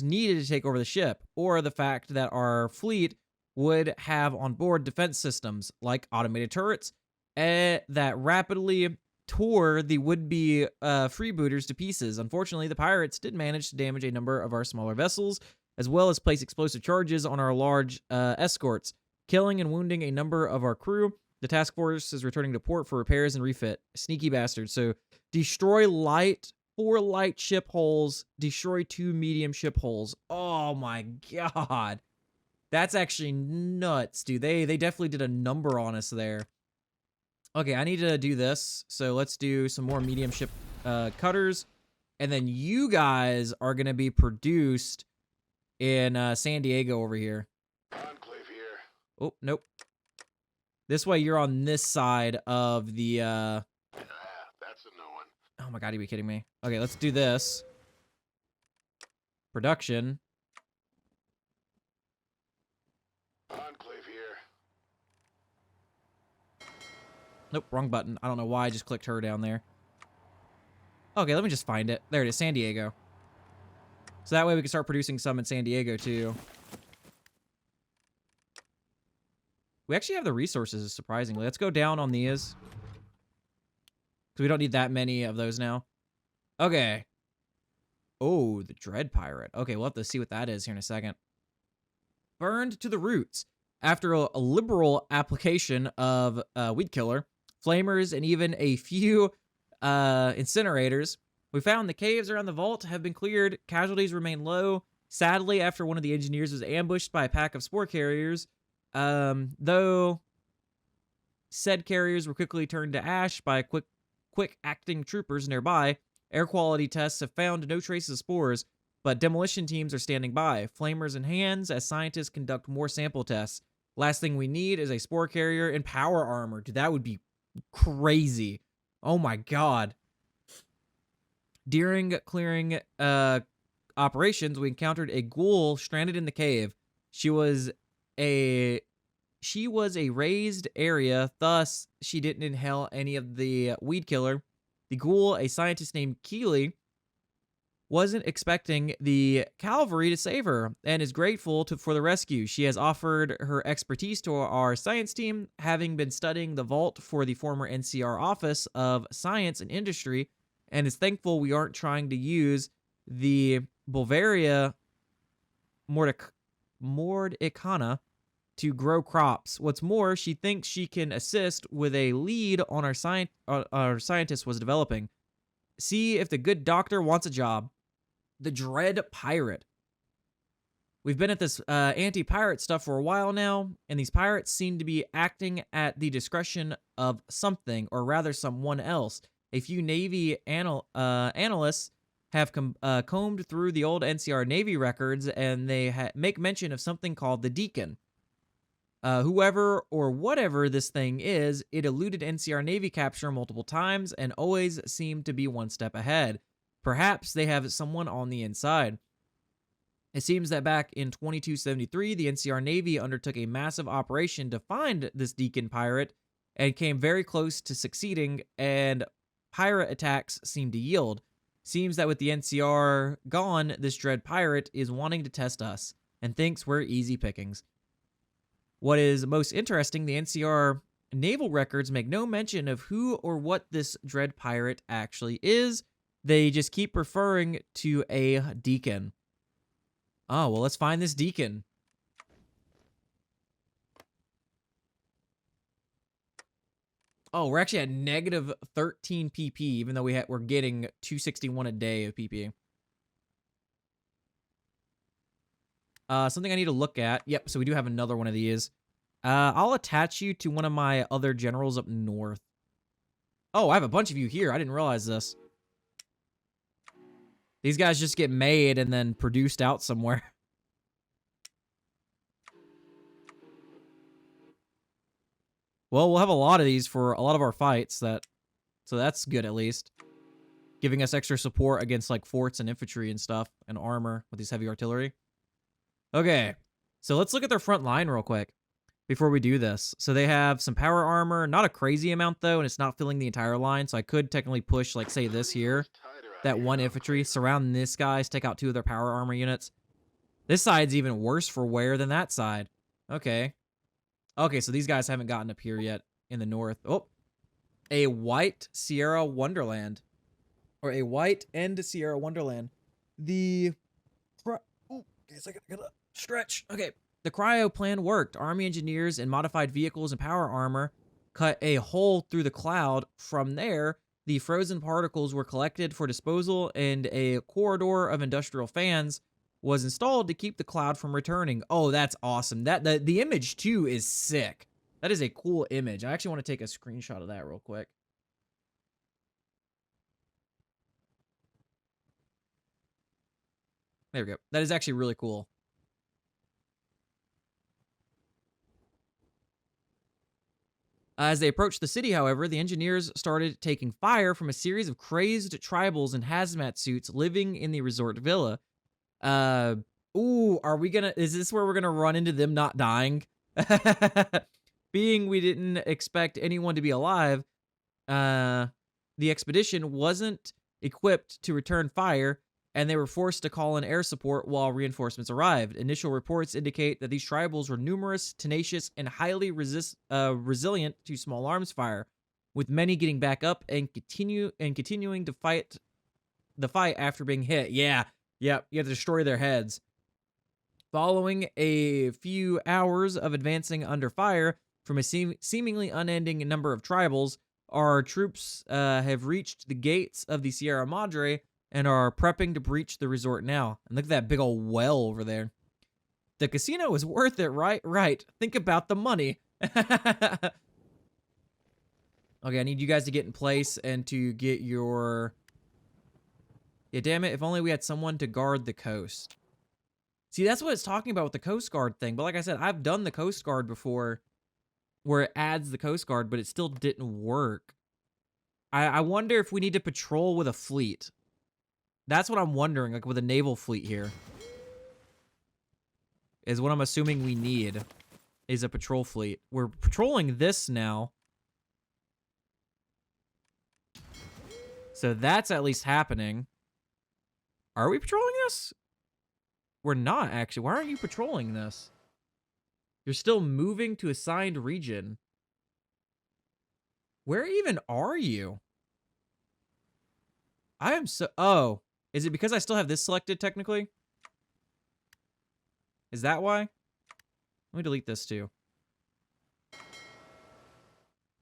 needed to take over the ship, or the fact that our fleet would have on board defense systems, like automated turrets, that rapidly tore the would-be freebooters to pieces. Unfortunately, the pirates did manage to damage a number of our smaller vessels, as well as place explosive charges on our large escorts, killing and wounding a number of our crew. The task force is returning to port for repairs and refit. Sneaky bastards. So, destroy 4 light ship hulls, destroy 2 medium ship hulls. Oh my god. That's actually nuts, dude. They definitely did a number on us there. Okay, I need to do this. So let's do some more medium ship cutters. And then you guys are going to be produced in San Diego over here. Enclave here. Oh, nope. This way you're on this side of the... That's a no one. Oh my god, you be kidding me. Okay, let's do this. Production. Enclave here. Nope, wrong button. I don't know why I just clicked her down there. Okay, let me just find it. There it is, San Diego. So that way we can start producing some in San Diego too. We actually have the resources, surprisingly. Let's go down on these. Because we don't need that many of those now. Okay. Oh, the Dread Pirate. Okay, we'll have to see what that is here in a second. Burned to the roots. After a liberal application of weed killer, flamers, and even a few incinerators, we found the caves around the vault have been cleared. Casualties remain low. Sadly, after one of the engineers was ambushed by a pack of spore carriers, though said carriers were quickly turned to ash by quick-acting troopers nearby, air quality tests have found no traces of spores, but demolition teams are standing by, flamers in hands as scientists conduct more sample tests. Last thing we need is a spore carrier and power armor. Dude, that would be crazy. Oh my god. During clearing operations, we encountered a ghoul stranded in the cave. She was a raised area, thus she didn't inhale any of the weed killer. The ghoul, a scientist named Keeley, wasn't expecting the cavalry to save her and is grateful for the rescue. She has offered her expertise to our science team, having been studying the vault for the former NCR Office of Science and Industry, and is thankful we aren't trying to use the Bulgaria Mordicana to grow crops. What's more, she thinks she can assist with a lead on our scientist was developing. See if the good doctor wants a job. The Dread Pirate. We've been at this anti-pirate stuff for a while now, and these pirates seem to be acting at the discretion of something, or rather someone else. A few Navy analysts have combed through the old NCR Navy records, and they make mention of something called the Deacon. Whoever or whatever this thing is, it eluded NCR Navy capture multiple times and always seemed to be one step ahead. Perhaps they have someone on the inside. It seems that back in 2273, the NCR Navy undertook a massive operation to find this Deacon pirate and came very close to succeeding, and pirate attacks seem to yield. Seems that with the NCR gone, this Dread Pirate is wanting to test us and thinks we're easy pickings. What is most interesting, the NCR naval records make no mention of who or what this Dread Pirate actually is. They just keep referring to a Deacon. Oh, well, let's find this Deacon. Oh, we're actually at negative 13 PP, even though we're getting 261 a day of PP. Something I need to look at. Yep, so we do have another one of these. I'll attach you to one of my other generals up north. Oh, I have a bunch of you here. I didn't realize this. These guys just get made and then produced out somewhere. Well, we'll have a lot of these for a lot of our fights, so that's good at least. Giving us extra support against like forts and infantry and stuff, and armor with these heavy artillery. Okay, so let's look at their front line real quick before we do this. So they have some power armor, not a crazy amount though, and it's not filling the entire line, so I could technically push, like, say this here, that one infantry, surround this guys, take out 2 of their power armor units. This side's even worse for wear than that side. Okay. Okay, so these guys haven't gotten up here yet in the north. Oh, a white Sierra Wonderland. Or a white and Sierra Wonderland. The... Oh, guys, I gotta stretch. Okay. The cryo plan worked. Army engineers and modified vehicles and power armor cut a hole through the cloud. From there, the frozen particles were collected for disposal, and a corridor of industrial fans was installed to keep the cloud from returning. Oh, that's awesome. The image too is sick. That is a cool image. I actually want to take a screenshot of that real quick. There we go. That is actually really cool. As they approached the city, however, the engineers started taking fire from a series of crazed tribals in hazmat suits living in the resort villa. Are we gonna, is this where we're gonna run into them not dying? Being we didn't expect anyone to be alive, the expedition wasn't equipped to return fire, and they were forced to call in air support while reinforcements arrived. Initial reports indicate that these tribals were numerous, tenacious, and highly resilient to small arms fire, with many getting back up and continuing to fight the fight after being hit. Yeah, you have to destroy their heads. Following a few hours of advancing under fire from a seemingly unending number of tribals, our troops have reached the gates of the Sierra Madre and are prepping to breach the resort now. And look at that big old well over there. The casino is worth it, right? Right. Think about the money. Okay, I need you guys to get in place and to get your... Yeah, damn it. If only we had someone to guard the coast. See, that's what it's talking about with the Coast Guard thing. But like I said, I've done the Coast Guard before where it adds the Coast Guard, but it still didn't work. I wonder if we need to patrol with a fleet. That's what I'm wondering, like with a naval fleet here. Is what I'm assuming we need, is a patrol fleet. We're patrolling this now. So that's at least happening. Are we patrolling this? We're not, actually. Why aren't you patrolling this? You're still moving to assigned region. Where even are you? I am so... Oh. Is it because I still have this selected, technically? Is that why? Let me delete this, too.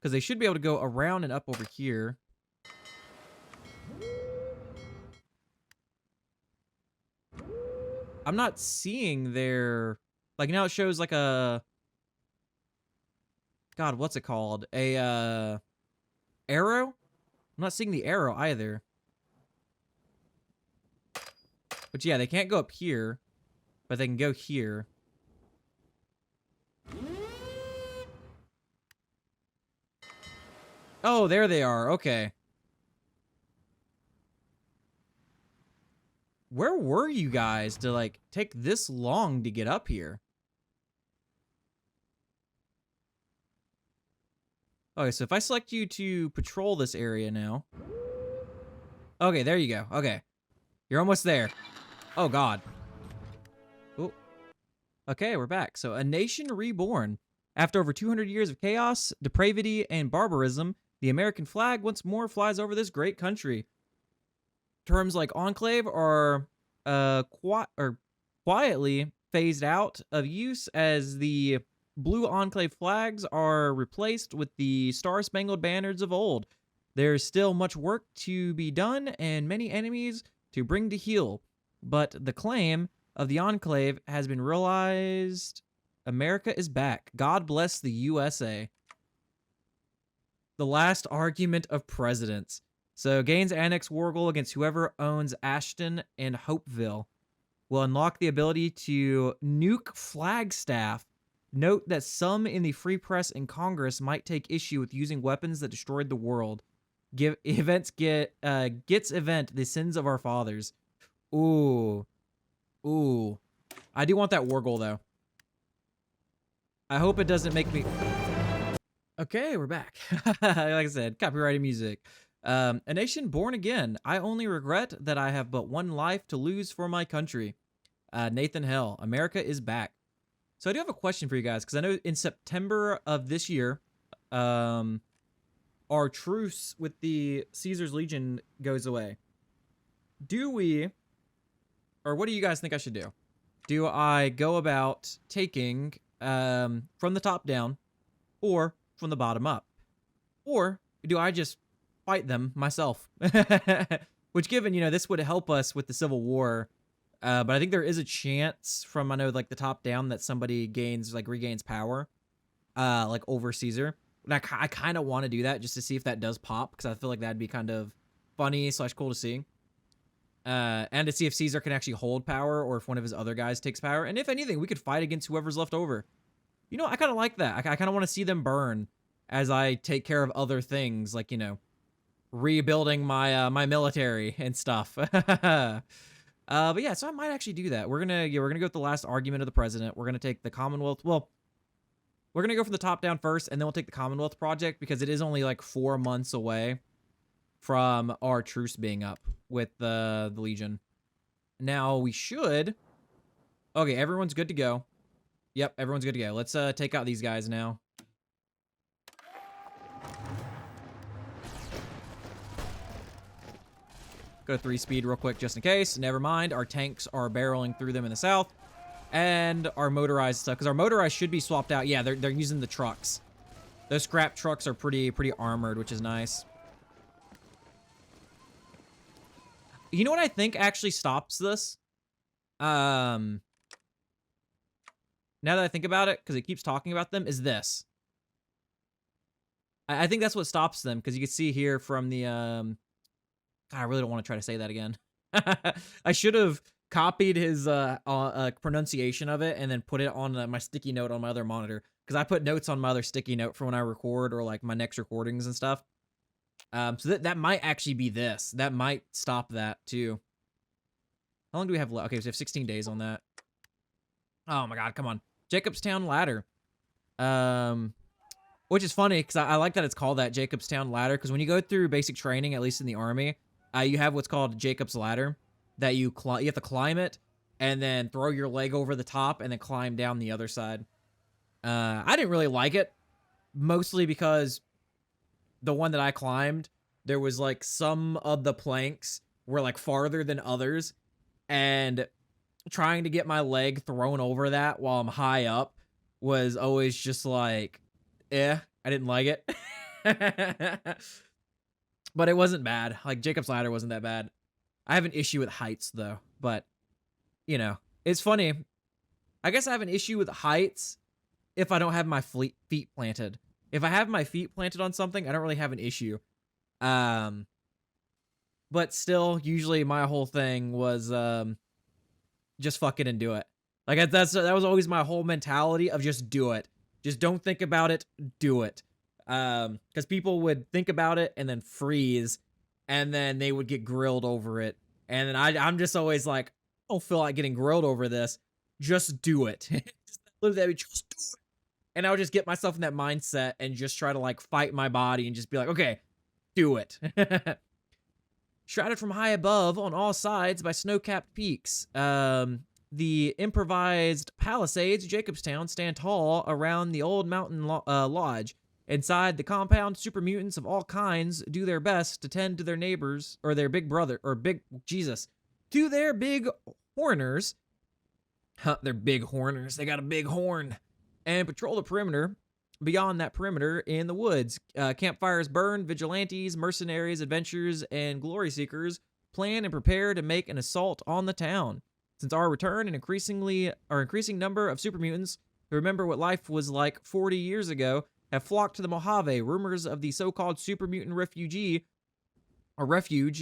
Because they should be able to go around and up over here. I'm not seeing their... Like, now it shows, like, a... God, what's it called? A, arrow? I'm not seeing the arrow, either. But, yeah, they can't go up here. But they can go here. Oh, there they are. Okay. Where were you guys to, like, take this long to get up here? Okay, so if I select you to patrol this area now. Okay, there you go. Okay. You're almost there. Oh, God. Oh. Okay, we're back. So, a nation reborn. After over 200 years of chaos, depravity, and barbarism, the American flag once more flies over this great country. Terms like Enclave are quietly phased out of use as the blue Enclave flags are replaced with the Star-Spangled Banners of old. There's still much work to be done and many enemies to bring to heel, but the claim of the Enclave has been realized. America is back. God bless the USA. The last argument of presidents. So, Gaines annex war goal against whoever owns Ashton and Hopeville will unlock the ability to nuke Flagstaff. Note that some in the free press and Congress might take issue with using weapons that destroyed the world. Gets event the sins of our fathers. Ooh. Ooh. I do want that war goal, though. I hope it doesn't make me... Okay, we're back. Like I said, copyrighted music. A nation born again. I only regret that I have but one life to lose for my country. Nathan Hell. America is back. So I do have a question for you guys, because I know in September of this year, our truce with the Caesar's Legion goes away. Do we, or what do you guys think I should do? Do I go about taking from the top down, or from the bottom up? Or do I just fight them myself? Which, given, you know, this would help us with the Civil War, but I think there is a chance from, I know, like, the top down that somebody regains power, like, over Caesar. And I kind of want to do that just to see if that does pop, because I feel like that'd be kind of funny / cool to see. And to see if Caesar can actually hold power, or if one of his other guys takes power. And if anything, we could fight against whoever's left over. You know, I kind of like that. I kind of want to see them burn. as I take care of other things, like, you know, rebuilding my my military and stuff. But yeah, so I might actually do that. We're gonna go with the last argument of the president. We're gonna take the Commonwealth. Well, we're gonna go from the top down first, and then we'll take the Commonwealth project because it is only like 4 months away from our truce being up with the Legion. Now we should. Okay, everyone's good to go. Yep, everyone's good to go. Let's take out these guys now. Go to 3-speed real quick just in case. Never mind. Our tanks are barreling through them in the south. And our motorized stuff. Because our motorized should be swapped out. Yeah, they're using the trucks. Those scrap trucks are pretty armored, which is nice. You know what I think actually stops this? Now that I think about it, because it keeps talking about them, is this. I think that's what stops them, because you can see here from the... God, I really don't want to try to say that again. I should have copied his pronunciation of it and then put it on my sticky note on my other monitor, because I put notes on my other sticky note for when I record or like my next recordings and stuff. So that might actually be this. That might stop that too. How long do we have left? Okay, so we have 16 days on that. Oh my God, come on. Jacobstown Ladder. Which is funny because I like that it's called that, Jacobstown Ladder, because when you go through basic training, at least in the Army, you have what's called Jacob's Ladder, that you have to climb it and then throw your leg over the top and then climb down the other side. I didn't really like it, mostly because the one that I climbed, there was like some of the planks were like farther than others, and trying to get my leg thrown over that while I'm high up was always just like, I didn't like it. But it wasn't bad. Like, Jacob's Ladder wasn't that bad. I have an issue with heights, though. But, you know, it's funny. I guess I have an issue with heights if I don't have my feet planted. If I have my feet planted on something, I don't really have an issue. But still, usually my whole thing was just fuck it and do it. Like, that was always my whole mentality of just do it. Just don't think about it, do it. Because people would think about it and then freeze, and then they would get grilled over it. And then I'm just always like, I don't feel like getting grilled over this. Just do it. Literally, just do it. And I would just get myself in that mindset and just try to like fight my body and just be like, okay, do it. Shrouded from high above on all sides by snow-capped peaks. The improvised palisades of Jacobstown stand tall around the old mountain lodge. Inside the compound, super mutants of all kinds do their best to tend to their neighbors, or their big brother, or to their big horners. They're big horners. They got a big horn. And patrol the perimeter. Beyond that perimeter in the woods, campfires burn, vigilantes, mercenaries, adventurers, and glory seekers plan and prepare to make an assault on the town. Since our return, an increasing number of super mutants who remember what life was like 40 years ago have flocked to the Mojave. Rumors of the so-called super mutant refuge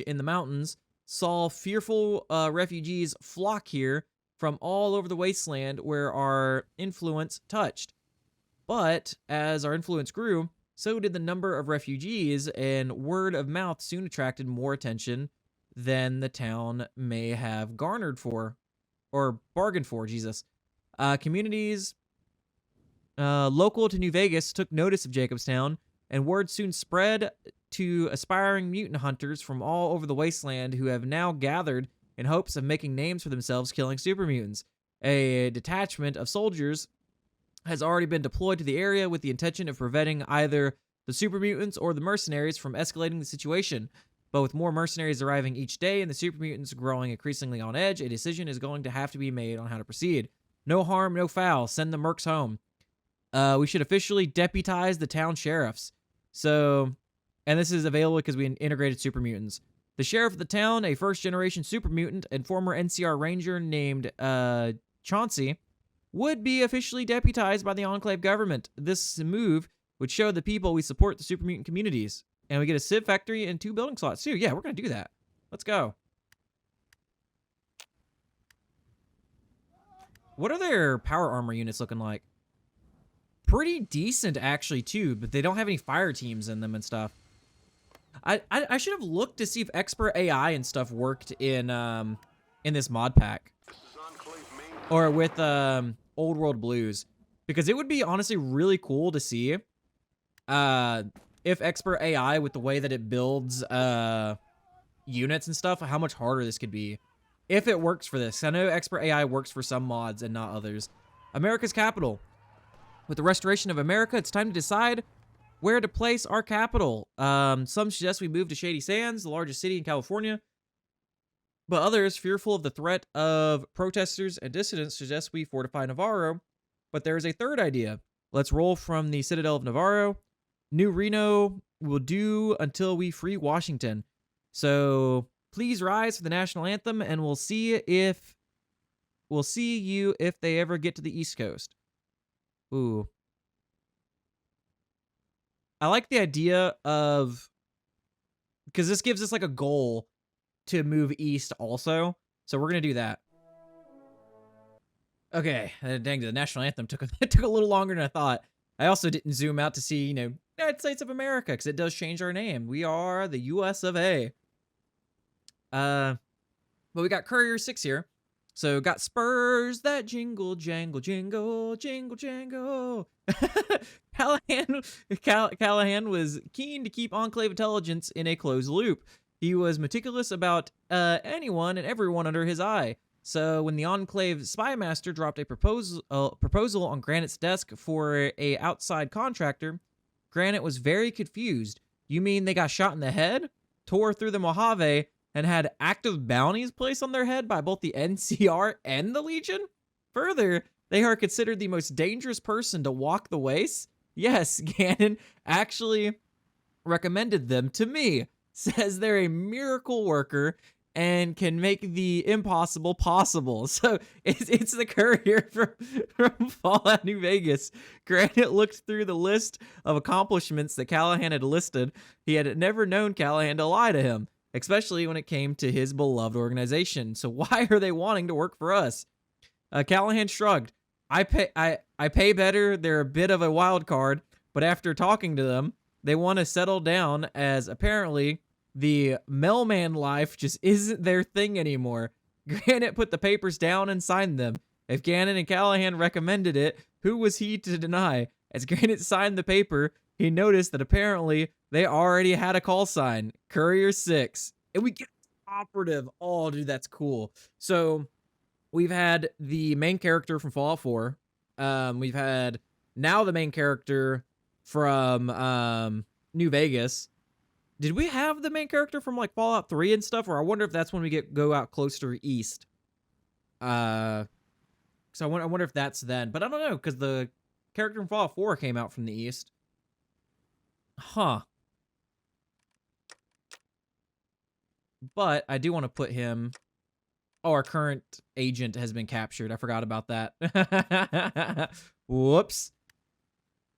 in the mountains saw fearful refugees flock here from all over the wasteland where our influence touched. But as our influence grew, so did the number of refugees, and word of mouth soon attracted more attention than the town may have bargained for, communities local to New Vegas took notice of Jacobstown, and word soon spread to aspiring mutant hunters from all over the wasteland who have now gathered in hopes of making names for themselves killing super mutants. A detachment of soldiers has already been deployed to the area with the intention of preventing either the super mutants or the mercenaries from escalating the situation. But with more mercenaries arriving each day and the super mutants growing increasingly on edge, a decision is going to have to be made on how to proceed. No harm, no foul. Send the mercs home. We should officially deputize the town sheriffs. So, and this is available because we integrated super mutants. The sheriff of the town, a first-generation super mutant and former NCR ranger named Chauncey, would be officially deputized by the Enclave government. This move would show the people we support the super mutant communities. And we get a civ factory and 2 building slots too. Yeah, we're going to do that. Let's go. What are their power armor units looking like? pretty decent actually too, but they don't have any fire teams in them and stuff. I should have looked to see if expert AI and stuff worked in this mod pack This is Enclave main. or with Old World Blues, because it would be honestly really cool to see if expert AI, with the way that it builds units and stuff, how much harder this could be if it works for this. I know expert AI works for some mods and not others. America's capital. With the restoration of America, it's time to decide where to place our capital. Some suggest we move to Shady Sands, the largest city in California, but others, fearful of the threat of protesters and dissidents, suggest we fortify Navarro. But there is a third idea. Let's roll from the Citadel of Navarro. New Reno will do until we free Washington. So please rise for the national anthem, and we'll see you if they ever get to the East Coast. Ooh. I like the idea of, because this gives us like a goal to move east also. So we're going to do that. Okay. Dang, the national anthem took it took a little longer than I thought. I also didn't zoom out to see, United States of America, because it does change our name. We are the US of A. But we got Courier 6 here. So got spurs that jingle, jangle, jingle, jingle, jangle. Callahan was keen to keep Enclave intelligence in a closed loop. He was meticulous about anyone and everyone under his eye. So when the Enclave spy master dropped a proposal on Granite's desk for a outside contractor, Granite was very confused. You mean they got shot in the head, tore through the Mojave, and had active bounties placed on their head by both the NCR and the Legion? Further, they are considered the most dangerous person to walk the wastes? Yes, Gannon actually recommended them to me. Says they're a miracle worker and can make the impossible possible. So it's the courier from Fallout New Vegas. Granite looked through the list of accomplishments that Callahan had listed. He had never known Callahan to lie to him, especially when it came to his beloved organization. So why are they wanting to work for us? Callahan shrugged. I pay better. They're a bit of a wild card, but after talking to them, they want to settle down, as apparently the mailman life just isn't their thing anymore. Granite put the papers down and signed them. If Gannon and Callahan recommended it, who was he to deny? As Granite signed the paper, he noticed that apparently they already had a call sign, Courier 6. And we get operative. Oh, dude, that's cool. So we've had the main character from Fallout 4. We've had now the main character from New Vegas. Did we have the main character from like Fallout 3 and stuff? Or I wonder if that's when we go out closer east. So I wonder if that's then. But I don't know, because the character from Fallout 4 came out from the east. Huh. But I do want to put him... Oh, our current agent has been captured. I forgot about that. Whoops.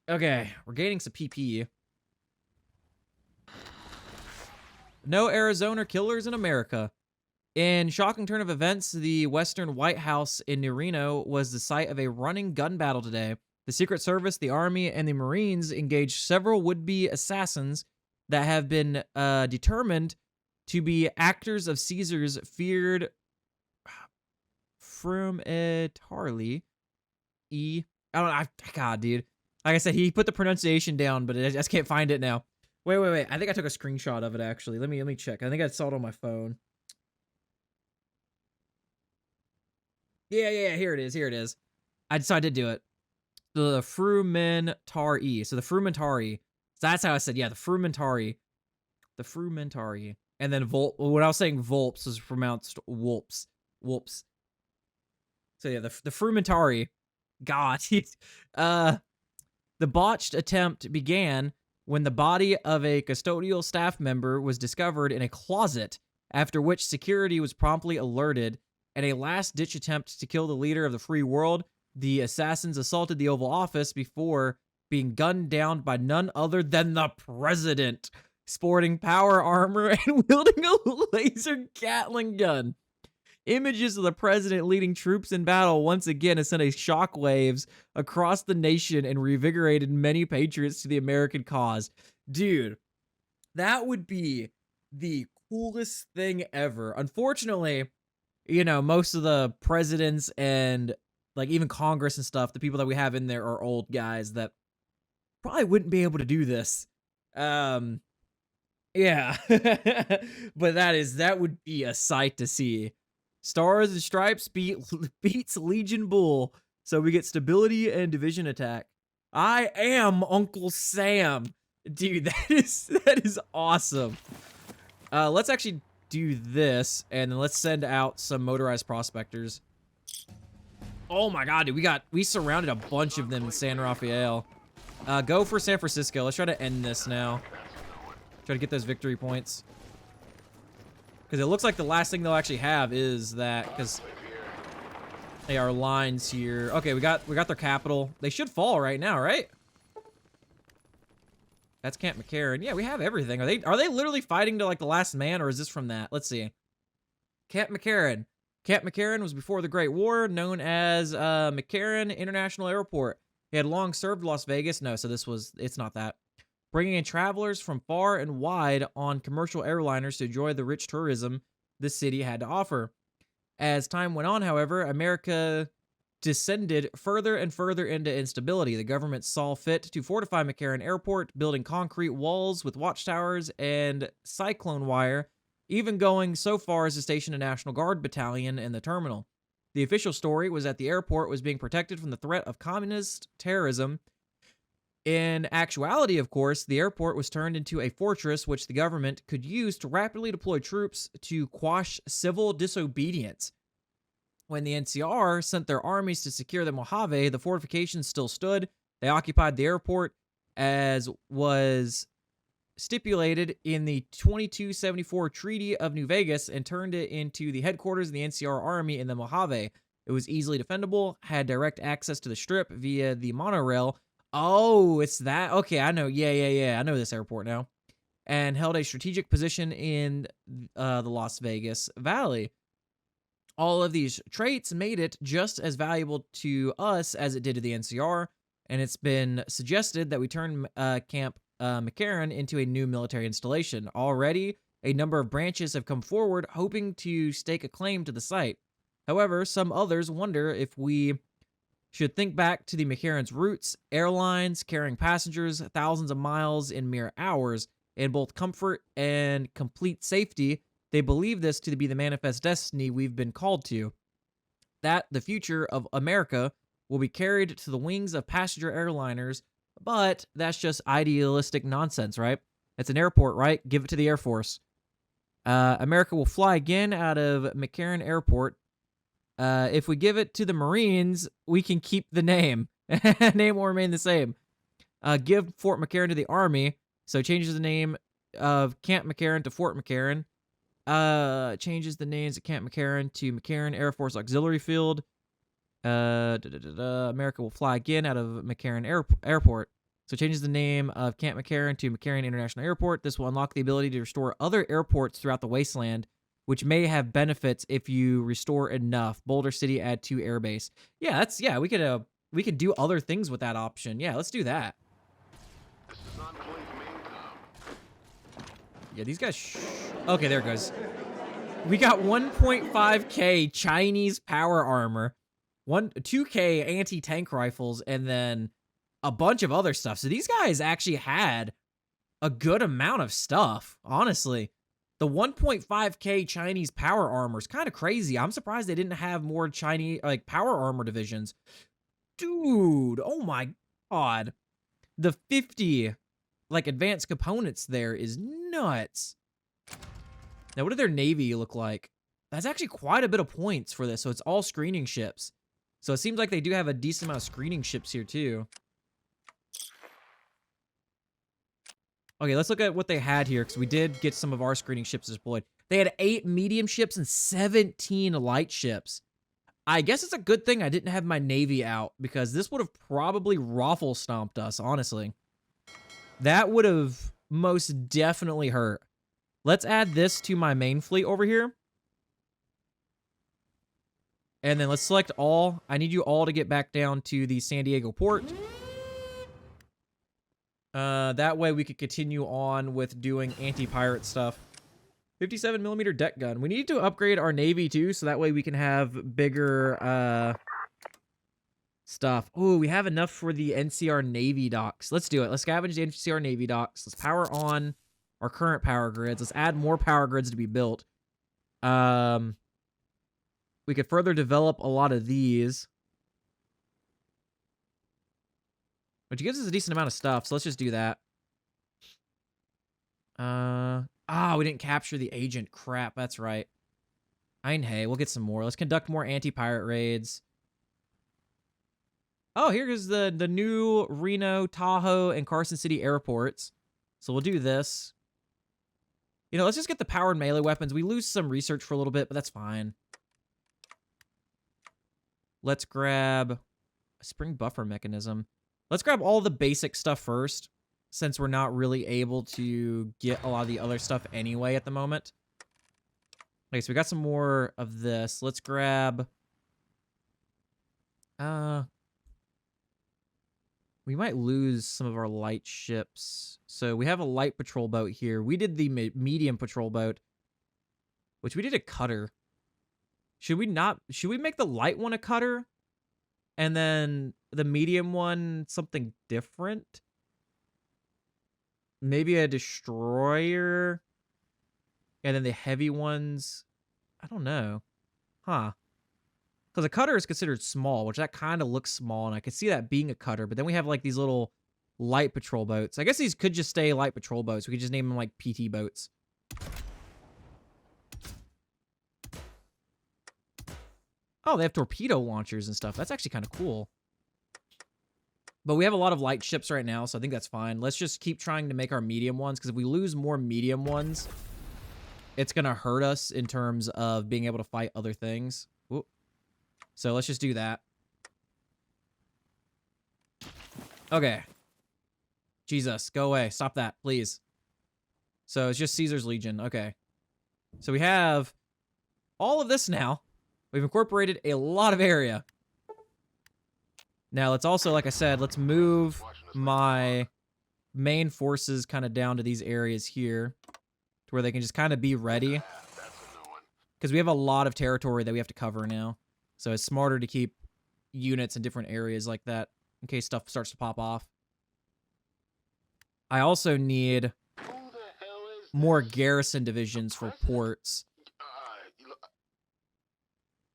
Okay, we're gaining some PP. No Arizona killers in America. In shocking turn of events, the Western White House in New Reno was the site of a running gun battle today. The Secret Service, the Army, and the Marines engaged several would-be assassins that have been determined to be actors of Caesar's feared Frumentarly. I don't know. God, dude. Like I said, he put the pronunciation down, but I just can't find it now. Wait. I think I took a screenshot of it, actually. Let me check. I think I saw it on my phone. Yeah, here it is. I did do it. The Frumentari. So the Frumentari. So that's how I said, yeah, the Frumentari. The Frumentari. And then when I was saying Volps was pronounced Wolps. Wolps. So yeah, the Frumentari. God. The botched attempt began when the body of a custodial staff member was discovered in a closet, after which security was promptly alerted. In a last-ditch attempt to kill the leader of the free world, the assassins assaulted the Oval Office before being gunned down by none other than the president, sporting power armor and wielding a laser Gatling gun. Images of the president leading troops in battle once again has sent a shockwaves across the nation and revigorated many patriots to the American cause. Dude, that would be the coolest thing ever. Unfortunately, you know, most of the presidents and like even Congress and stuff, the people that we have in there are old guys that probably wouldn't be able to do this. Yeah. But that would be a sight to see. Stars and Stripes beats Legion Bull. So we get stability and division attack. I am Uncle Sam. Dude, that is awesome. Let's actually do this, and then let's send out some motorized prospectors. Oh my god, dude, we surrounded a bunch of them in San Rafael. Go for San Francisco. Let's try to end this now. Try to get those victory points. Because it looks like the last thing they'll actually have is that, because they are lines here. Okay, we got their capital. They should fall right now, right? That's Camp McCarran. Yeah, we have everything. Are they literally fighting to like the last man, or is this from that? Let's see. Camp McCarran. Camp McCarran was before the Great War, known as McCarran International Airport. He had long served Las Vegas. No, so it's not that. Bringing in travelers from far and wide on commercial airliners to enjoy the rich tourism the city had to offer. As time went on, however, America descended further and further into instability. The government saw fit to fortify McCarran Airport, building concrete walls with watchtowers and cyclone wire, even going so far as to station a National Guard battalion in the terminal. The official story was that the airport was being protected from the threat of communist terrorism. In actuality, of course, the airport was turned into a fortress which the government could use to rapidly deploy troops to quash civil disobedience. When the NCR sent their armies to secure the Mojave, the fortifications still stood. They occupied the airport as was stipulated in the 2274 Treaty of New Vegas and turned it into the headquarters of the NCR Army in the Mojave. It was easily defendable, had direct access to the strip via the monorail. Oh, it's that? Okay, I know. Yeah. I know this airport now. And held a strategic position in the Las Vegas Valley. All of these traits made it just as valuable to us as it did to the NCR, and it's been suggested that we turn Camp McCarran into a new military installation. Already, a number of branches have come forward hoping to stake a claim to the site. However, some others wonder if we should think back to the McCarran's roots, airlines carrying passengers thousands of miles in mere hours, in both comfort and complete safety. They believe this to be the manifest destiny we've been called to. That the future of America will be carried to the wings of passenger airliners, but that's just idealistic nonsense, right? It's an airport, right? Give it to the Air Force. America will fly again out of McCarran Airport. If we give it to the Marines, we can keep the name. Name will remain the same. Give Fort McCarran to the Army, so changes the name of Camp McCarran to Fort McCarran. Changes the names of Camp McCarran to McCarran Air Force Auxiliary Field. America will fly again out of McCarran Airport. So changes the name of Camp McCarran to McCarran International Airport. This will unlock the ability to restore other airports throughout the wasteland, which may have benefits if you restore enough. Boulder City add 2 airbase. Yeah, we could do other things with that option. Yeah, let's do that. This is Enclave Maincom. Yeah, these guys. Okay, there it goes. We got 1.5k Chinese power armor, 2k anti-tank rifles, and then a bunch of other stuff. So these guys actually had a good amount of stuff, honestly. The 1.5k Chinese power armor is kind of crazy. I'm surprised they didn't have more Chinese like power armor divisions. Dude, oh my god. The 50 like advanced components there is nuts. Now, what did their navy look like? That's actually quite a bit of points for this. So it's all screening ships. So it seems like they do have a decent amount of screening ships here too. Okay, let's look at what they had here, because we did get some of our screening ships deployed. They had 8 medium ships and 17 light ships. I guess it's a good thing I didn't have my navy out, because this would have probably raffle stomped us, honestly. That would have most definitely hurt. Let's add this to my main fleet over here. And then let's select all. I need you all to get back down to the San Diego port. That way we could continue on with doing anti-pirate stuff. 57mm deck gun. We need to upgrade our Navy too, so that way we can have bigger stuff. Oh, we have enough for the NCR Navy docks. Let's do it. Let's scavenge the NCR Navy docks. Let's power on our current power grids. Let's add more power grids to be built. We could further develop a lot of these, which gives us a decent amount of stuff. So let's just do that. We didn't capture the agent. Crap, that's right. Hey, we'll get some more. Let's conduct more anti-pirate raids. Oh, here's the new Reno, Tahoe, and Carson City airports. So we'll do this. You know, let's just get the powered melee weapons. We lose some research for a little bit, but that's fine. Let's grab a spring buffer mechanism. Let's grab all the basic stuff first, since we're not really able to get a lot of the other stuff anyway at the moment. Okay, so we got some more of this. Let's grab... we might lose some of our light ships. So we have a light patrol boat here. We did the medium patrol boat, which we did a cutter. Should we make the light one a cutter? And then the medium one something different? Maybe a destroyer? And then the heavy ones... I don't know. Huh. Because a cutter is considered small, which that kind of looks small, and I could see that being a cutter. But then we have, like, these little light patrol boats. I guess these could just stay light patrol boats. We could just name them, like, PT boats. Oh, they have torpedo launchers and stuff. That's actually kind of cool. But we have a lot of light ships right now, so I think that's fine. Let's just keep trying to make our medium ones, because if we lose more medium ones, it's going to hurt us in terms of being able to fight other things. Whoop. So let's just do that. Okay. Jesus, go away. Stop that, please. So it's just Caesar's Legion. Okay. So we have all of this now. We've incorporated a lot of area. Now, let's also, like I said, let's move my main forces kind of down to these areas here to where they can just kind of be ready. Because we have a lot of territory that we have to cover now. So it's smarter to keep units in different areas like that in case stuff starts to pop off. I also need more garrison divisions for ports,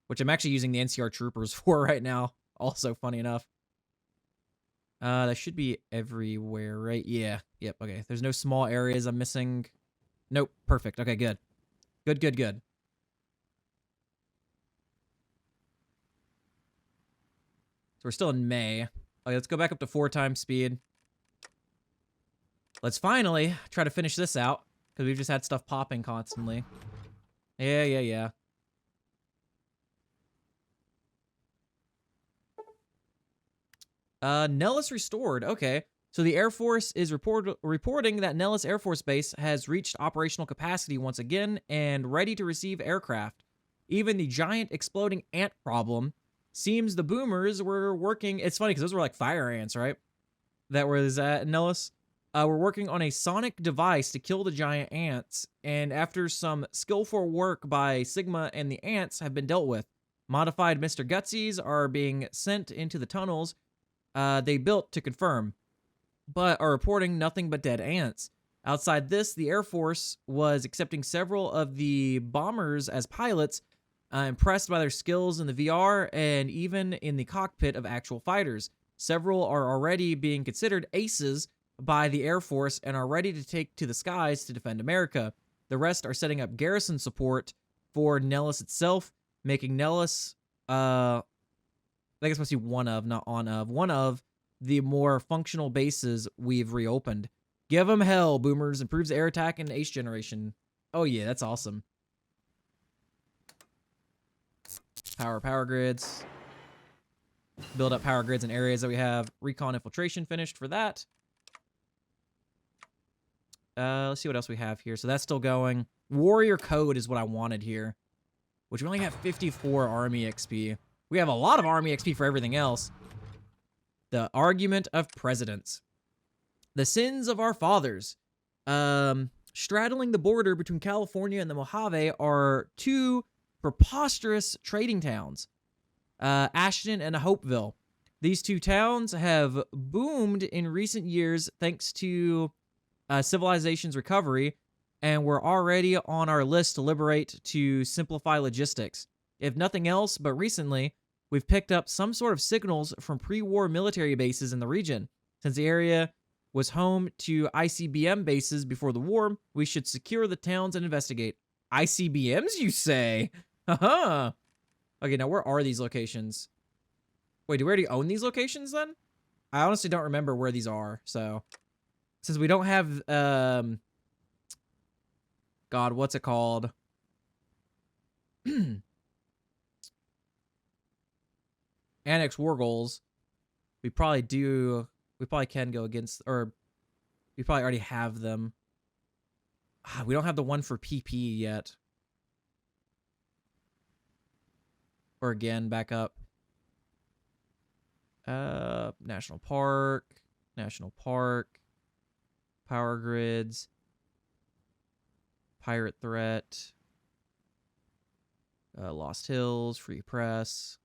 which I'm actually using the NCR troopers for right now. Also, funny enough. That should be everywhere, right? Yeah. Yep. Okay. There's no small areas I'm missing. Nope. Perfect. Okay, good. Good, good, good. So we're still in May. Okay, let's go back up to 4 times speed. Let's finally try to finish this out, because we've just had stuff popping constantly. Yeah. Nellis restored. Okay. So the Air Force is reporting that Nellis Air Force Base has reached operational capacity once again and ready to receive aircraft. Even the giant exploding ant problem seems the boomers were working. It's funny because those were like fire ants, right? That was at Nellis. We're working on a sonic device to kill the giant ants. And after some skillful work by Sigma and the ants have been dealt with, modified Mr. Gutsies are being sent into the tunnels they built to confirm, but are reporting nothing but dead ants. Outside this, the Air Force was accepting several of the bombers as pilots, impressed by their skills in the VR and even in the cockpit of actual fighters. Several are already being considered aces by the Air Force and are ready to take to the skies to defend America. The rest are setting up garrison support for Nellis itself, making Nellis, I think it's supposed to be one of the more functional bases we've reopened. Give them hell, boomers. Improves air attack and ace generation. Oh yeah, that's awesome. Power grids. Build up power grids in areas that we have. Recon infiltration finished for that. Let's see what else we have here. So that's still going. Warrior code is what I wanted here. which we only have 54 army XP. We have a lot of army XP for everything else. The argument of presidents. The sins of our fathers. Straddling the border between California and the Mojave are two preposterous trading towns, Ashton and Hopeville. These two towns have boomed in recent years thanks to civilization's recovery, and we're already on our list to liberate to simplify logistics. If nothing else, but recently, we've picked up some sort of signals from pre-war military bases in the region. Since the area was home to ICBM bases before the war, we should secure the towns and investigate. ICBMs, you say? Haha. Okay, now where are these locations? Wait, do we already own these locations then? I honestly don't remember where these are, so. Since we don't have, God, what's it called? Annex war goals. We probably can go against, or we probably already have them. We don't have the one for PP yet. Or again, back up. National Park, power grids, pirate threat, Lost Hills, free press.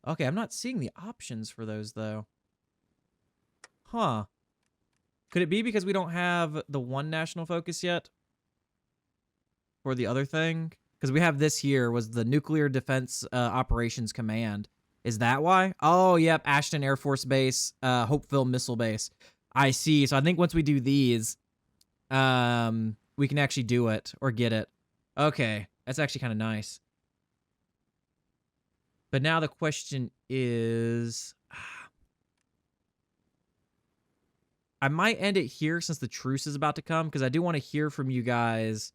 Okay, I'm not seeing the options for those though. Huh. Could it be because we don't have the one national focus yet? For the other thing? Because we have this here, was the Nuclear Defense Operations Command. Is that why? Oh, yep. Ashton Air Force Base, Hopeville Missile Base. I see. So I think once we do these, we can actually do it or get it. Okay. That's actually kind of nice. But now the question is, I might end it here since the truce is about to come, because I do want to hear from you guys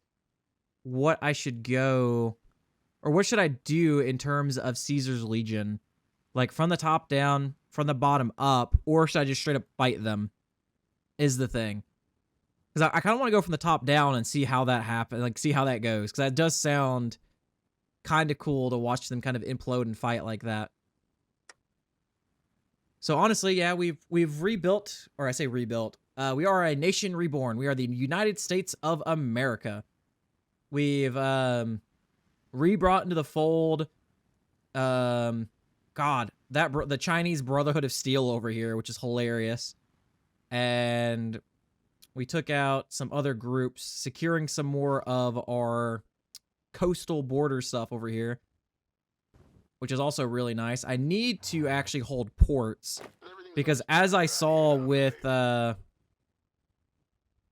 what I should go, or what should I do in terms of Caesar's Legion? Like from the top down, from the bottom up, or should I just straight up fight them? Is the thing. Because I kind of want to go from the top down and see how that happens, like see how that goes. Because that does sound kind of cool to watch them kind of implode and fight like that. So honestly, yeah, we've rebuilt, or I say rebuilt. We are a nation reborn. We are the United States of America. We've re-brought into the fold, God, the Chinese Brotherhood of Steel over here, which is hilarious. And we took out some other groups, securing some more of our coastal border stuff over here, which is also really nice. I need to actually hold ports, because as I saw with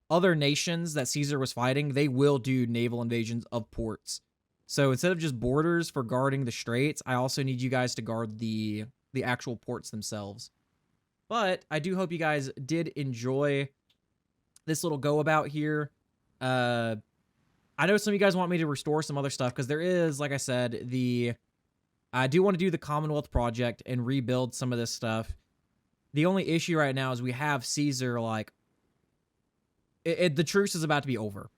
other nations that Caesar was fighting, they will do naval invasions of ports. So instead of just borders for guarding the straits, I also need you guys to guard the actual ports themselves. But I do hope you guys did enjoy this little go about here. I know some of you guys want me to restore some other stuff, because there is, like I said, I do want to do the Commonwealth project and rebuild some of this stuff. The only issue right now is we have Caesar, like, the truce is about to be over.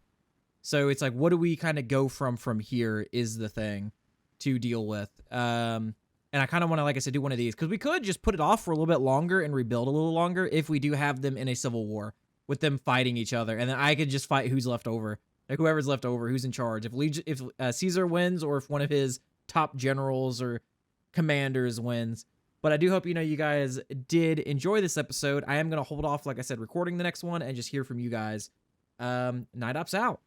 So it's like, what do we kind of go from here is the thing to deal with. And I kind of want to, like I said, do one of these, because we could just put it off for a little bit longer and rebuild a little longer if we do have them in a civil war with them fighting each other. And then I could just fight who's left over. Like whoever's left over, who's in charge. If Caesar wins, or if one of his top generals or commanders wins. But I do hope, you guys did enjoy this episode. I am going to hold off, like I said, recording the next one and just hear from you guys. Night Ops out.